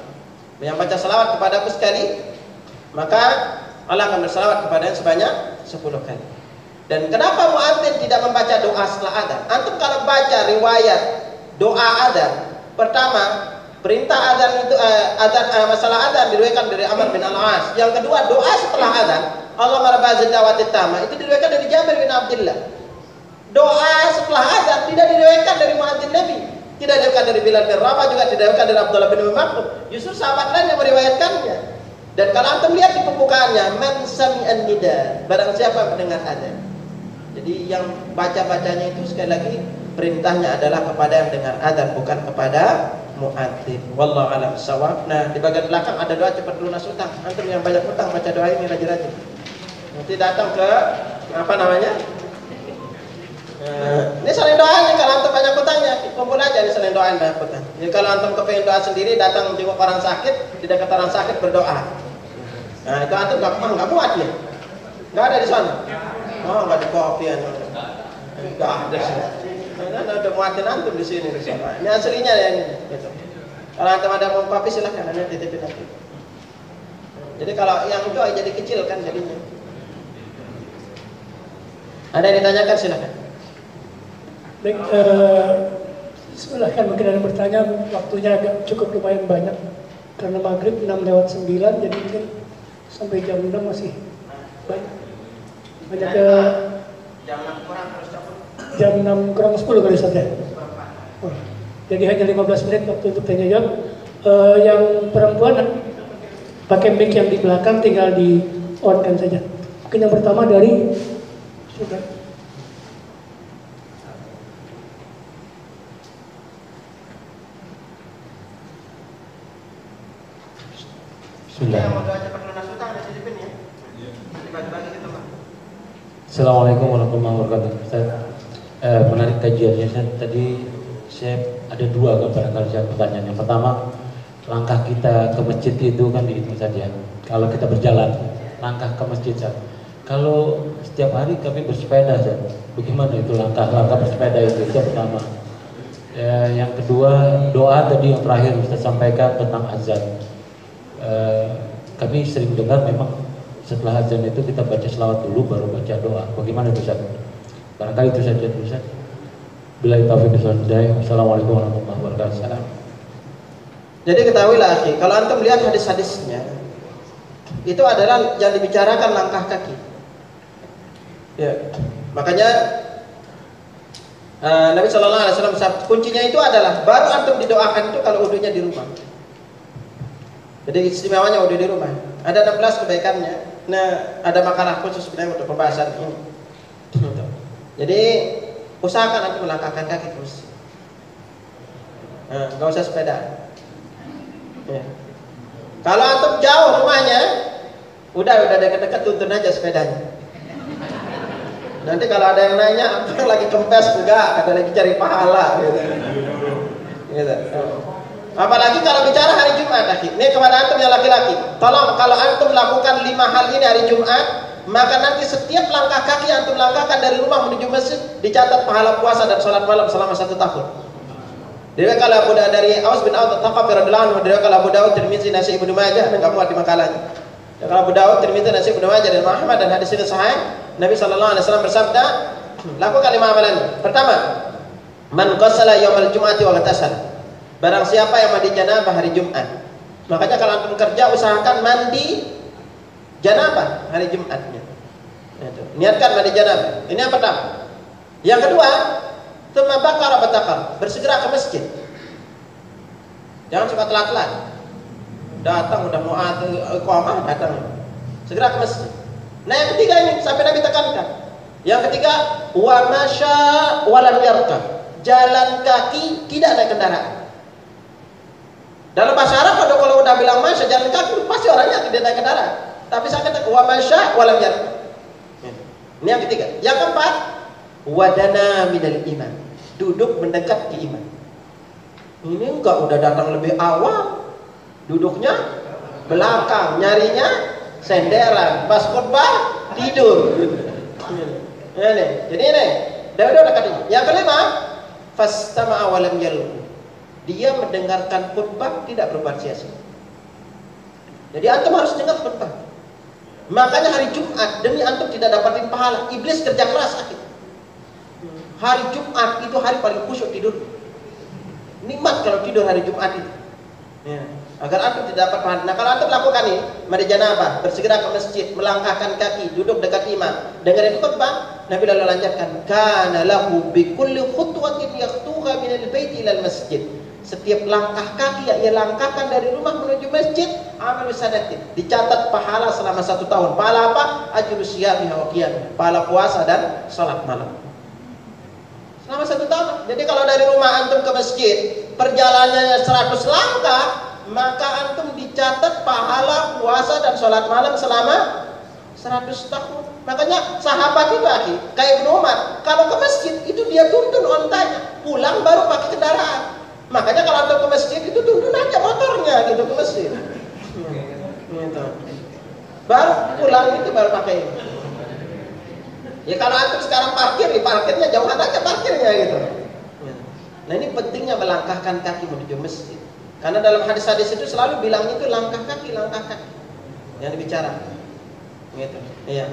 Yang baca selawat kepadaku sekali, maka Allah akan berselawat kepadanya sebanyak 10 kali. Dan kenapa muadzin tidak membaca doa setelah adzan? Antum kalau baca riwayat doa adzan, pertama perintah adzan itu masalah adzan diriwayatkan dari Amr bin Al-As. Yang kedua, doa setelah adzan, Allahumma rabb hadzal da'wati tammah, itu diriwayatkan dari Jabir bin Abdullah. Doa setelah adzan tidak diriwayatkan dari muadzin Nabi, tidak diriwayatkan dari Bilal bin Rabah, juga tidak diriwayatkan dari Abdullah bin Maktum. Justru sahabat lain yang meriwayatkannya. Dan kalau antum lihat di pembukaannya, man sami'an nida, barang siapa mendengar adzan. Jadi yang baca-bacanya itu sekali lagi perintahnya adalah kepada yang dengar adzan, bukan kepada muadzin. Wallahu a'lam bishawab. Nah, di bagian belakang ada doa cepat lunas utang. Antum yang banyak utang baca doa ini rajin-rajin. Nanti datang ke apa namanya? Ini saling doanya. Kalau antum banyak utangnya, kumpul aja ini saling doain banyak utang. Jadi kalau antum kepengen doa sendiri, datang jenguk orang sakit, di dekat orang sakit berdoa. Nah, itu antum nggak muat ya? Nggak ada di sana. Oh, nggak di kopi ya? Nggak ada sih. Nah, ada muatin antum di sini. Ini aslinya ya ini. Gitu. Kalau antum ada mau kopi silahkan, nanti titipin nanti. Jadi kalau yang itu jadi kecil kan jadinya. Ada yang ditanyakan silahkan. Baik, silahkan mungkin ada yang bertanya, waktunya agak cukup lumayan banyak karena maghrib 6:09, jadi mungkin sampai jam 6 masih banyak ke jam 6 kurang terus cabut. jam 6 kurang 10 kali saja. Oh, jadi hanya 15 menit waktu untuk tanya jawab. Yang perempuan pakai mic yang di belakang tinggal di on kan saja. Mungkin yang pertama dari sudah. Assalamualaikum warahmatullahi wabarakatuh. Menarik kajiannya. Tadi saya ada dua barangkali pertanyaan. Yang pertama, langkah kita ke masjid itu kan dihitung saja. Kalau kita berjalan, langkah ke masjid saja. Kalau setiap hari kami bersepeda saja, bagaimana itu langkah bersepeda itu? Itu yang pertama. Yang kedua, doa tadi yang terakhir Ustaz sampaikan tentang azan. Kami sering dengar memang setelah azan itu kita baca selawat dulu baru baca doa. Bagaimana itu Ustaz? Barangkali itu saja Ustaz. Billahi taufiq wal hidayah. Assalamualaikum warahmatullahi wabarakatuh. Jadi ketahuilah akhi, kalau antum lihat hadis-hadisnya, itu adalah yang dibicarakan langkah kaki. Ya, makanya Nabi Shallallahu Alaihi Wasallam kuncinya itu adalah baru antum didoakan itu kalau wudunya di rumah. Jadi istimewanya wudu di rumah. Ada 16 kebaikannya. Nah, ada makalah khusus sebenarnya untuk pembahasan ini. Jadi usahakan antum melangkahkan kaki terus. Nggak usah sepeda. Ya. Kalau antum jauh rumahnya, udah dekat-dekat tuntun aja sepedanya. Nanti kalau ada yang nanya, apa lagi kempes enggak, ada lagi cari pahala gitu. Gitu. Apalagi kalau bicara hari Jumat, ini kepada antum yang laki-laki. Tolong kalau antum lakukan 5 hal ini hari Jumat, maka nanti setiap langkah kaki yang antum langkahkan dari rumah menuju masjid dicatat pahala puasa dan sholat malam selama 1 tahun. Diriwayatkan Abu Dawud dari Aus bin Al-Taqafi radhiyallahu anhu, diriwayatkan Abu Dawud, Tirmizi, Nasai, Ibnu Majah, dan enggak muat di makalahnya. Kalau Abu Dawud, Tirmizi, Nasai, Ibnu Majah dan Muhammad, dan hadis ini sahih. Nabi sallallahu alaihi wasallam bersabda, lakukan 5 amalan ini. Pertama, man qassala yaumal jum'ati wa ghatasala. Barang siapa yang mandi janabah hari Jumat. Makanya kalau antum kerja usahakan mandi janabah hari Jumatnya. Niatkan mandi janabah. Ini yang pertama. Yang kedua, tsumma baqara batakar, bersegera ke masjid. Jangan suka telat-telat. Datang udah mau iqamah datang. Segera ke masjid. Nah, yang ketiga ini sampai Nabi tekankan. Yang ketiga, wa masya wa lam yarkab. Jalan kaki tidak naik kendaraan. Dalam bahasa Arab kalau udah bilang masya jalan kaki pasti orangnya tidak naik kendaraan. Tapi saya kata wa masya wa lam yarkab. Ini yang ketiga. Yang keempat, wadana minal iman. Duduk mendekat ke iman. Ini enggak udah datang lebih awal. Duduknya belakang, nyarinya senderan, pas khutbah tidur. Ini. Jadi ini, udah dekat ini. Yang kelima, fastama'a wa lam yalghu. Dia mendengarkan khutbah tidak berbuat sia-sia. Jadi antum harus dengar khutbah. Makanya hari Jumat demi antum tidak dapatin pahala, iblis kerja keras akhir. Hari Jumat itu hari paling khusyuk tidur. Nikmat kalau tidur hari Jumat itu. Ya. Agar antum tidak dapat pahala. Nah, kalau antum lakukan ini, mandi janabah, bersegera ke masjid, melangkahkan kaki, duduk dekat imam, dengerin khutbah, Nabi lalu lanjutkan, kana lahu bi kulli khutwatin yakhtuha min al-baiti ila al-masjid. Setiap langkah kaki yang ia langkahkan dari rumah menuju masjid, amal sanatin, dicatat pahala selama 1 tahun. Pahala apa? Ajru siyami wa qiyam. Pahala puasa dan salat malam. Selama 1 tahun. Jadi kalau dari rumah antum ke masjid, perjalanannya 100 langkah, maka antum dicatat pahala puasa dan salat malam selama 100 tahun. Makanya sahabat itu akhi, kayak Ibnu Umar, kalau ke masjid itu dia tuntun ontanya, pulang baru pakai kendaraan. Makanya kalau antum ke masjid itu tuntun aja motornya gitu ke masjid. Gitu. Baru pulang itu baru pakai. Ya kalau antum sekarang parkir, di parkirnya jauhan aja parkirnya gitu. Nah ini pentingnya melangkahkan kaki menuju masjid. Karena dalam hadis-hadis itu selalu bilang itu langkah kaki yang dibicara. Gitu. Iya.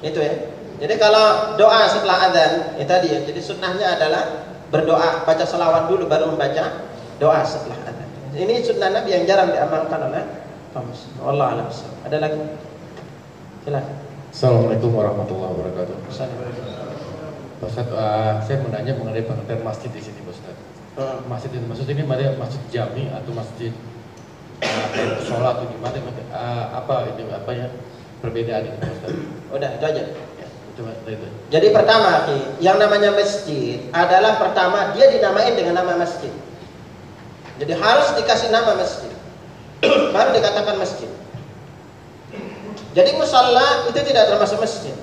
Itu ya. Jadi kalau doa setelah adzan, itu tadi ya. Jadi sunnahnya adalah berdoa, baca selawat dulu baru membaca doa setelah adzan. Ini sunnah Nabi yang jarang diamalkan oleh kaum muslimin. Wallahu a'lam. Ada lagi? Silakan. Assalamualaikum warahmatullahi wabarakatuh. Pak Ustaz, saya mau nanya mengenai pengertian masjid di sini, Pak Ustaz. Masjid itu maksud ini masjid jami atau masjid sholat atau gimana? Apa ya perbedaan itu, Pak Ustaz? Udah itu aja. Ya, itu. Jadi pertama, yang namanya masjid adalah pertama dia dinamain dengan nama masjid. Jadi harus dikasih nama masjid, baru dikatakan masjid. Jadi musalla itu tidak termasuk masjid.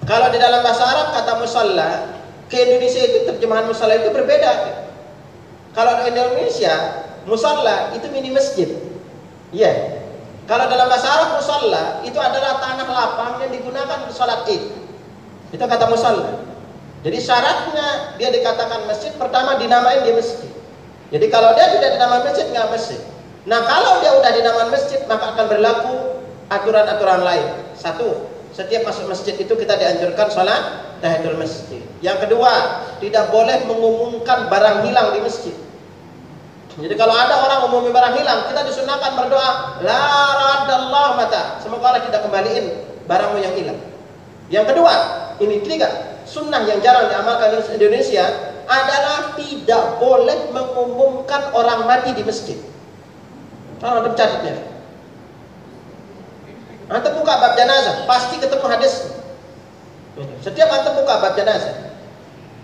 Kalau di dalam bahasa Arab kata musalla, ke Indonesia itu terjemahan musalla itu berbeda. Kalau di Indonesia musalla itu mini masjid. Iya. Kalau dalam bahasa Arab musalla itu adalah tanah lapang yang digunakan untuk salat Id. Itu kata musalla. Jadi syaratnya dia dikatakan masjid, pertama dinamain dia masjid. Jadi kalau dia tidak dinamain masjid, nggak masjid. Nah kalau dia udah dinamain masjid, maka akan berlaku aturan-aturan lain. Satu, setiap masuk masjid itu kita dianjurkan sholat tahiyatul masjid. Yang kedua, tidak boleh mengumumkan barang hilang di masjid. Jadi kalau ada orang umumi barang hilang, kita disunahkan berdoa, la raddallahu mata, semoga Allah tidak kembaliin barangmu yang hilang. Yang kedua, ini ketiga, sunnah yang jarang diamalkan di Indonesia adalah tidak boleh mengumumkan orang mati di masjid. Kalau ada catatnya. Antum buka bab jenazah, pasti ketemu hadis. Setiap antum buka bab jenazah,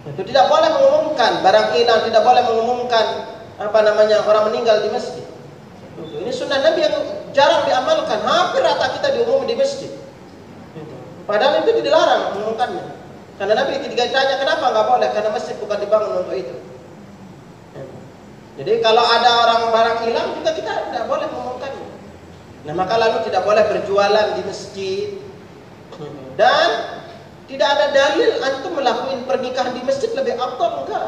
itu tidak boleh mengumumkan barang hilang, tidak boleh mengumumkan orang meninggal di masjid. Ini sunnah Nabi yang jarang diamalkan. Hampir rata kita diumum di masjid. Padahal itu dilarang mengumumkannya. Karena Nabi ketika ditanya kenapa nggak boleh, karena masjid bukan dibangun untuk itu. Jadi kalau ada orang barang hilang juga kita tidak boleh mengumumkannya. Nah maka lalu tidak boleh berjualan di masjid. Dan tidak ada dalil antum melakukan pernikahan di masjid lebih afdal, enggak.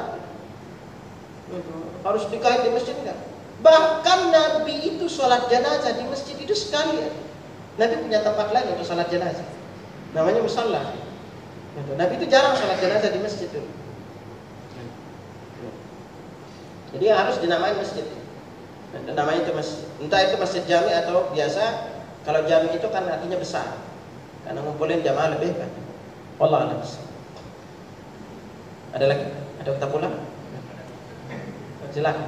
Harus nikahin di masjid enggak. Bahkan Nabi itu sholat jenazah di masjid itu sekali ya. Nabi punya tempat lain untuk sholat jenazah, namanya musalla. Nabi itu jarang sholat jenazah di masjid itu. Jadi harus dinamain masjid. Namanya itu masjid. Entah itu masjid jami atau biasa. Kalau jami itu kan artinya besar, karena ngumpulin jamaah lebih kan. Wallahu a'lam. Ada lagi? Ada kita pulang? Silakan.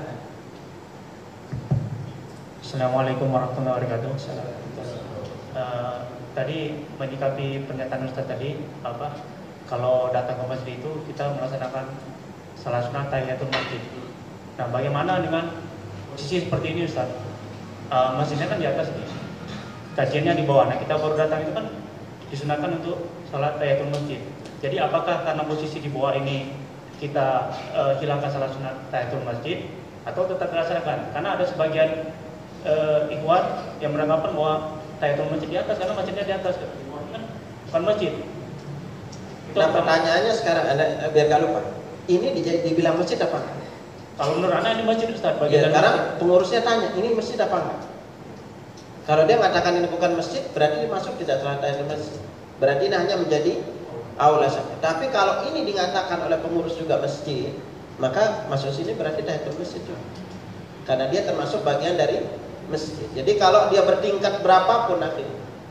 Assalamualaikum warahmatullahi wabarakatuh. Tadi menyikapi pernyataan Ustaz tadi, kalau datang ke masjid itu kita melaksanakan salat sunat tahiyatul masjid. Nah, bagaimana dengan posisi seperti ini Ustaz? Masjidnya kan di atas nih, kajiannya di bawah. Nah, kita baru datang itu kan disunahkan untuk salat tahiyatul masjid. Jadi apakah karena posisi di bawah ini kita hilangkan salat sunat tahiyatul masjid atau tetap dilaksanakan? Karena ada sebagian ikhwan yang beranggapan bahwa tahiyatul masjid di atas karena masjidnya di atas, kan bukan masjid. Nah pertanyaannya sekarang, biar gak lupa, ini dibilang masjid apa enggak? Kalau menurut Anda ini masjid Ustaz, Ya, sekarang pengurusnya tanya, ini masjid apa enggak? Kalau dia mengatakan ini bukan masjid, berarti dia masuk tidak salah masjid. Berarti ini hanya menjadi aula saja. Tapi kalau ini dikatakan oleh pengurus juga masjid, maka masuk sini berarti tahiyatul masjid juga. Karena dia termasuk bagian dari masjid. Jadi kalau dia bertingkat berapapun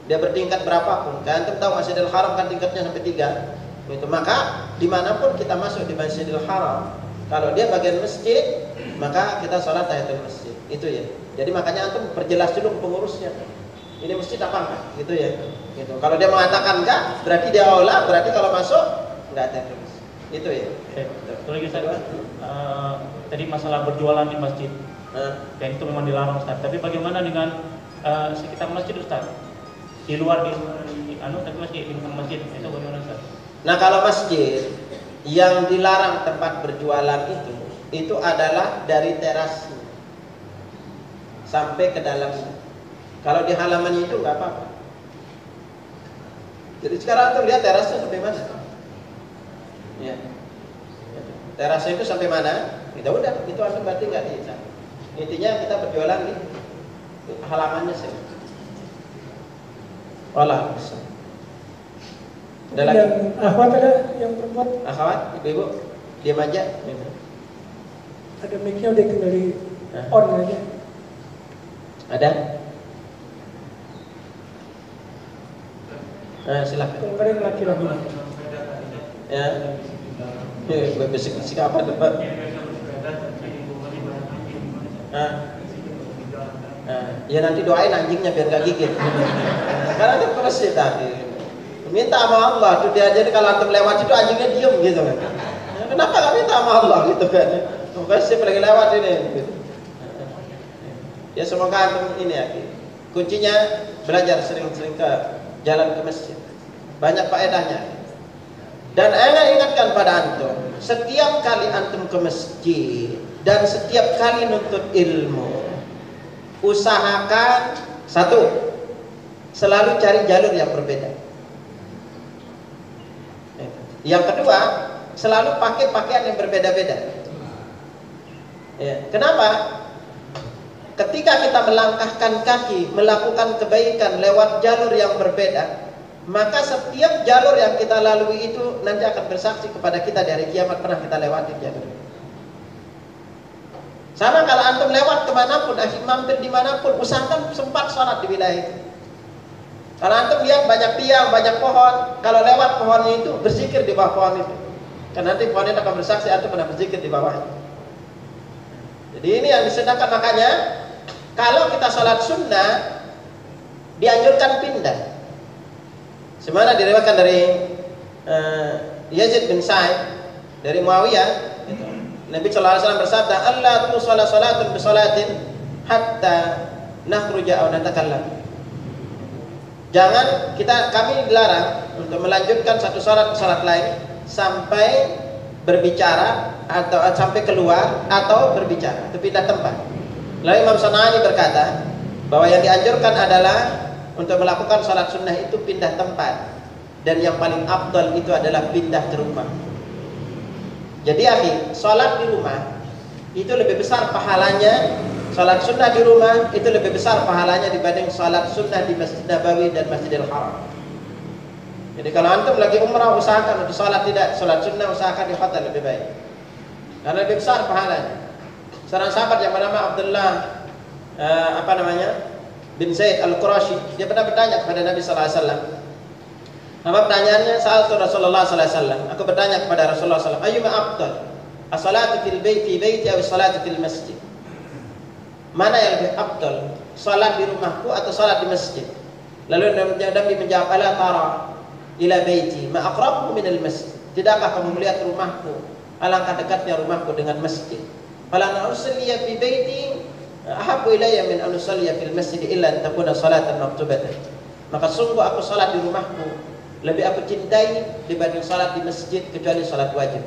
dia bertingkat berapapun, kan antum tahu Masjidil Haram kan tingkatnya sampai 3. Itu maka dimanapun kita masuk di Masjidil Haram, kalau dia bagian masjid, maka kita sholat tahiyatul masjid. Itu ya. Jadi makanya antum perjelas dulu ke pengurusnya. Ini masjid apa enggak? Gitu ya. Gitu. Kalau dia mengatakan enggak, berarti dia aula, berarti kalau masuk enggak tahiyatul masjid. Itu ya. Itu lagi Ustaz. Tadi masalah berjualan di masjid. Dan itu memang dilarang Ustaz. Tapi bagaimana dengan sekitar masjid Ustaz? Di luar tapi masjid di lingkungan masjid itu bagaimana Ustaz? Nah, kalau masjid yang dilarang tempat berjualan itu adalah dari teras sampai ke dalamnya. Kalau di halamannya itu nggak apa-apa. Jadi sekarang tuh lihat terasnya sampai mana? Ya. Terasnya itu sampai mana? Kita udah, itu antum berarti nggak di sana. Intinya kita berjualan di halamannya sih. Olah. Ada lagi? Yang akhwat ada yang perempuan? Akhwat, ibu-ibu, diam aja. Ada mic-nya udah tinggal di on aja. Ada? Silakan. Yang ada yang laki-laki. Ya. Bisik-bisik apa tuh, Pak? Ya nanti doain anjingnya biar gak gigit. Karena itu persis tadi. Minta sama Allah tuh dia, jadi kalau antum lewat itu anjingnya diem gitu kan. Kenapa gak minta sama Allah gitu kan? Kasih lagi lewat ini. Gitu. Ya semoga antum ini ya. Kuncinya belajar sering-sering ke jalan ke masjid. Banyak faedahnya. Dan ana ingatkan pada antum, setiap kali antum ke masjid dan setiap kali nuntut ilmu, usahakan satu, selalu cari jalur yang berbeda. Yang kedua, selalu pakai pakaian yang berbeda-beda. Ya. Kenapa? Ketika kita melangkahkan kaki, melakukan kebaikan lewat jalur yang berbeda, maka setiap jalur yang kita lalui itu nanti akan bersaksi kepada kita dari kiamat pernah kita lewati jalur. Sama kalau antum lewat kemanapun, mampir dimanapun, usahakan sempat sholat di wilayah itu. Kalau antum lihat banyak tiang, banyak pohon, kalau lewat pohonnya itu berzikir di bawah pohon itu. Karena nanti pohon itu akan bersaksi antum pernah berzikir di bawahnya. Jadi ini yang disunahkan, makanya kalau kita sholat sunnah dianjurkan pindah. Semana diriwayatkan dari Yazid bin Sa'id dari Muawiyah, Nabi sallallahu alaihi wasallam bersabda, "Allah tu salatun bi salatin hatta nakhruja aw natakallam." Jangan kami dilarang untuk melanjutkan satu salat ke salat lain sampai berbicara atau sampai keluar atau berbicara, itu pindah tempat. Lalu Imam Sana'ani berkata bahwa yang dianjurkan adalah untuk melakukan salat sunnah itu pindah tempat, dan yang paling afdal itu adalah pindah ke rumah. Jadi akhi, salat di rumah itu lebih besar pahalanya. Salat sunnah di rumah itu lebih besar pahalanya dibanding salat sunnah di Masjid Nabawi dan Masjidil Haram. Jadi kalau antum lagi umrah, usahakan untuk salat salat sunnah usahakan di hotel lebih baik, karena lebih besar pahalanya. Seorang sahabat yang bernama Abdullah bin Zaid Al-Qurashi, dia pernah bertanya kepada Nabi sallallahu alaihi wasallam. Apa pertanyaannya? Sa'altu Rasulullah sallallahu alaihi wasallam. Aku bertanya kepada Rasulullah sallallahu alaihi wasallam, "Ayyuma afdal? As-salatu fil baiti aw as-salatu fil masjid?" Mana yang lebih afdal? Salat di rumahku atau salat di masjid? Lalu Nabi menjawab, "Ala tara ila baiti ma aqrabu min al-masjid?" Tidakkah kamu melihat rumahku? Alangkah dekatnya rumahku dengan masjid. Fala usalli fi baiti ahabbu ilayya min an usalliya fil masjid illa an takuna salatan maktubatan. Maka sungguh aku salat di rumahku lebih aku cintai dibanding salat di masjid kecuali salat wajib.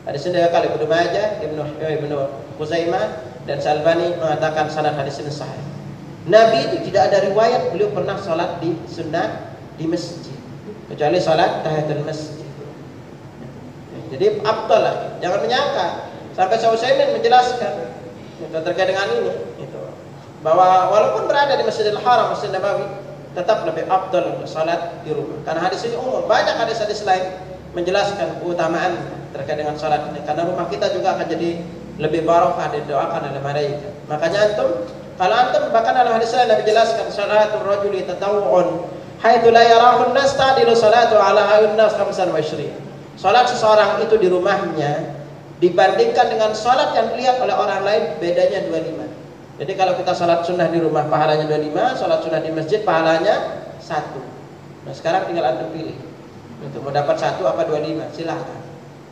Hadis ini kali Ibnu Majah, Ibnu Khuzaimah dan Syalbani mengatakan sanad hadis ini sahih. Nabi itu tidak ada riwayat beliau pernah salat di sunnah di masjid kecuali salat tahiyatul masjid. Jadi afdal lah. Jangan menyangka. Sampai Syekh Utsaimin menjelaskan terkait dengan ini, itu bahwa walaupun berada di Masjidil Haram, Masjid Nabawi, tetap lebih afdal untuk salat di rumah. Karena hadis ini umum, banyak hadis-hadis lain menjelaskan keutamaan terkait dengan salat ini. Karena rumah kita juga akan jadi lebih barokah, didoakan oleh malaikat. Makanya antum, kalau antum bahkan dalam hadis lain Nabi jelaskan salatul rajuli tatawwu'un haitsu la yarahu an-nas ta'dilu salatu ala ayun nas 25. Salat seseorang itu di rumahnya dibandingkan dengan salat yang dilihat oleh orang lain bedanya 25. Jadi kalau kita salat sunnah di rumah pahalanya 25, salat sunnah di masjid pahalanya 1. Nah sekarang tinggal antum pilih untuk mau dapat 1 apa 25, silahkan.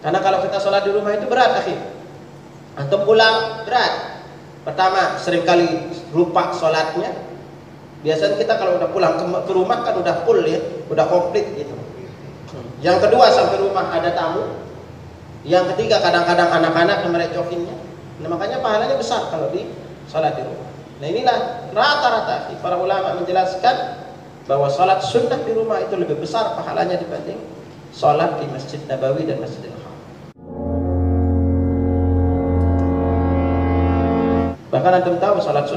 Karena kalau kita salat di rumah itu berat akhir. Antum pulang berat. Pertama seringkali lupa salatnya. Biasanya kita kalau udah pulang ke rumah kan udah full ya, udah komplit gitu. Yang kedua sampai rumah ada tamu. Yang ketiga kadang-kadang anak-anak yang merecokinnya. Nah, makanya pahalanya besar kalau di salat di rumah. Nah inilah rata-rata para ulama menjelaskan bahwa salat sunnah di rumah itu lebih besar pahalanya dibanding salat di Masjid Nabawi dan Masjidil Haram. Bahkan antum tahu salat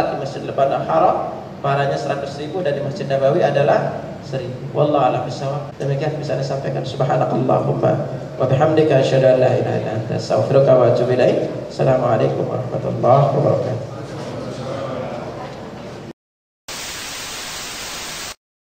di Masjid Al Haram pahalanya 100.000 dan di Masjid Nabawi adalah 1.000. Wallahu a'lam bishawab. Demikian bisa disampaikan. Subhanakallahumma wa bihamdika asyhadu an la ilaha illa anta astaghfiruka wa atubu ilaik. Assalamualaikum warahmatullahi wabarakatuh.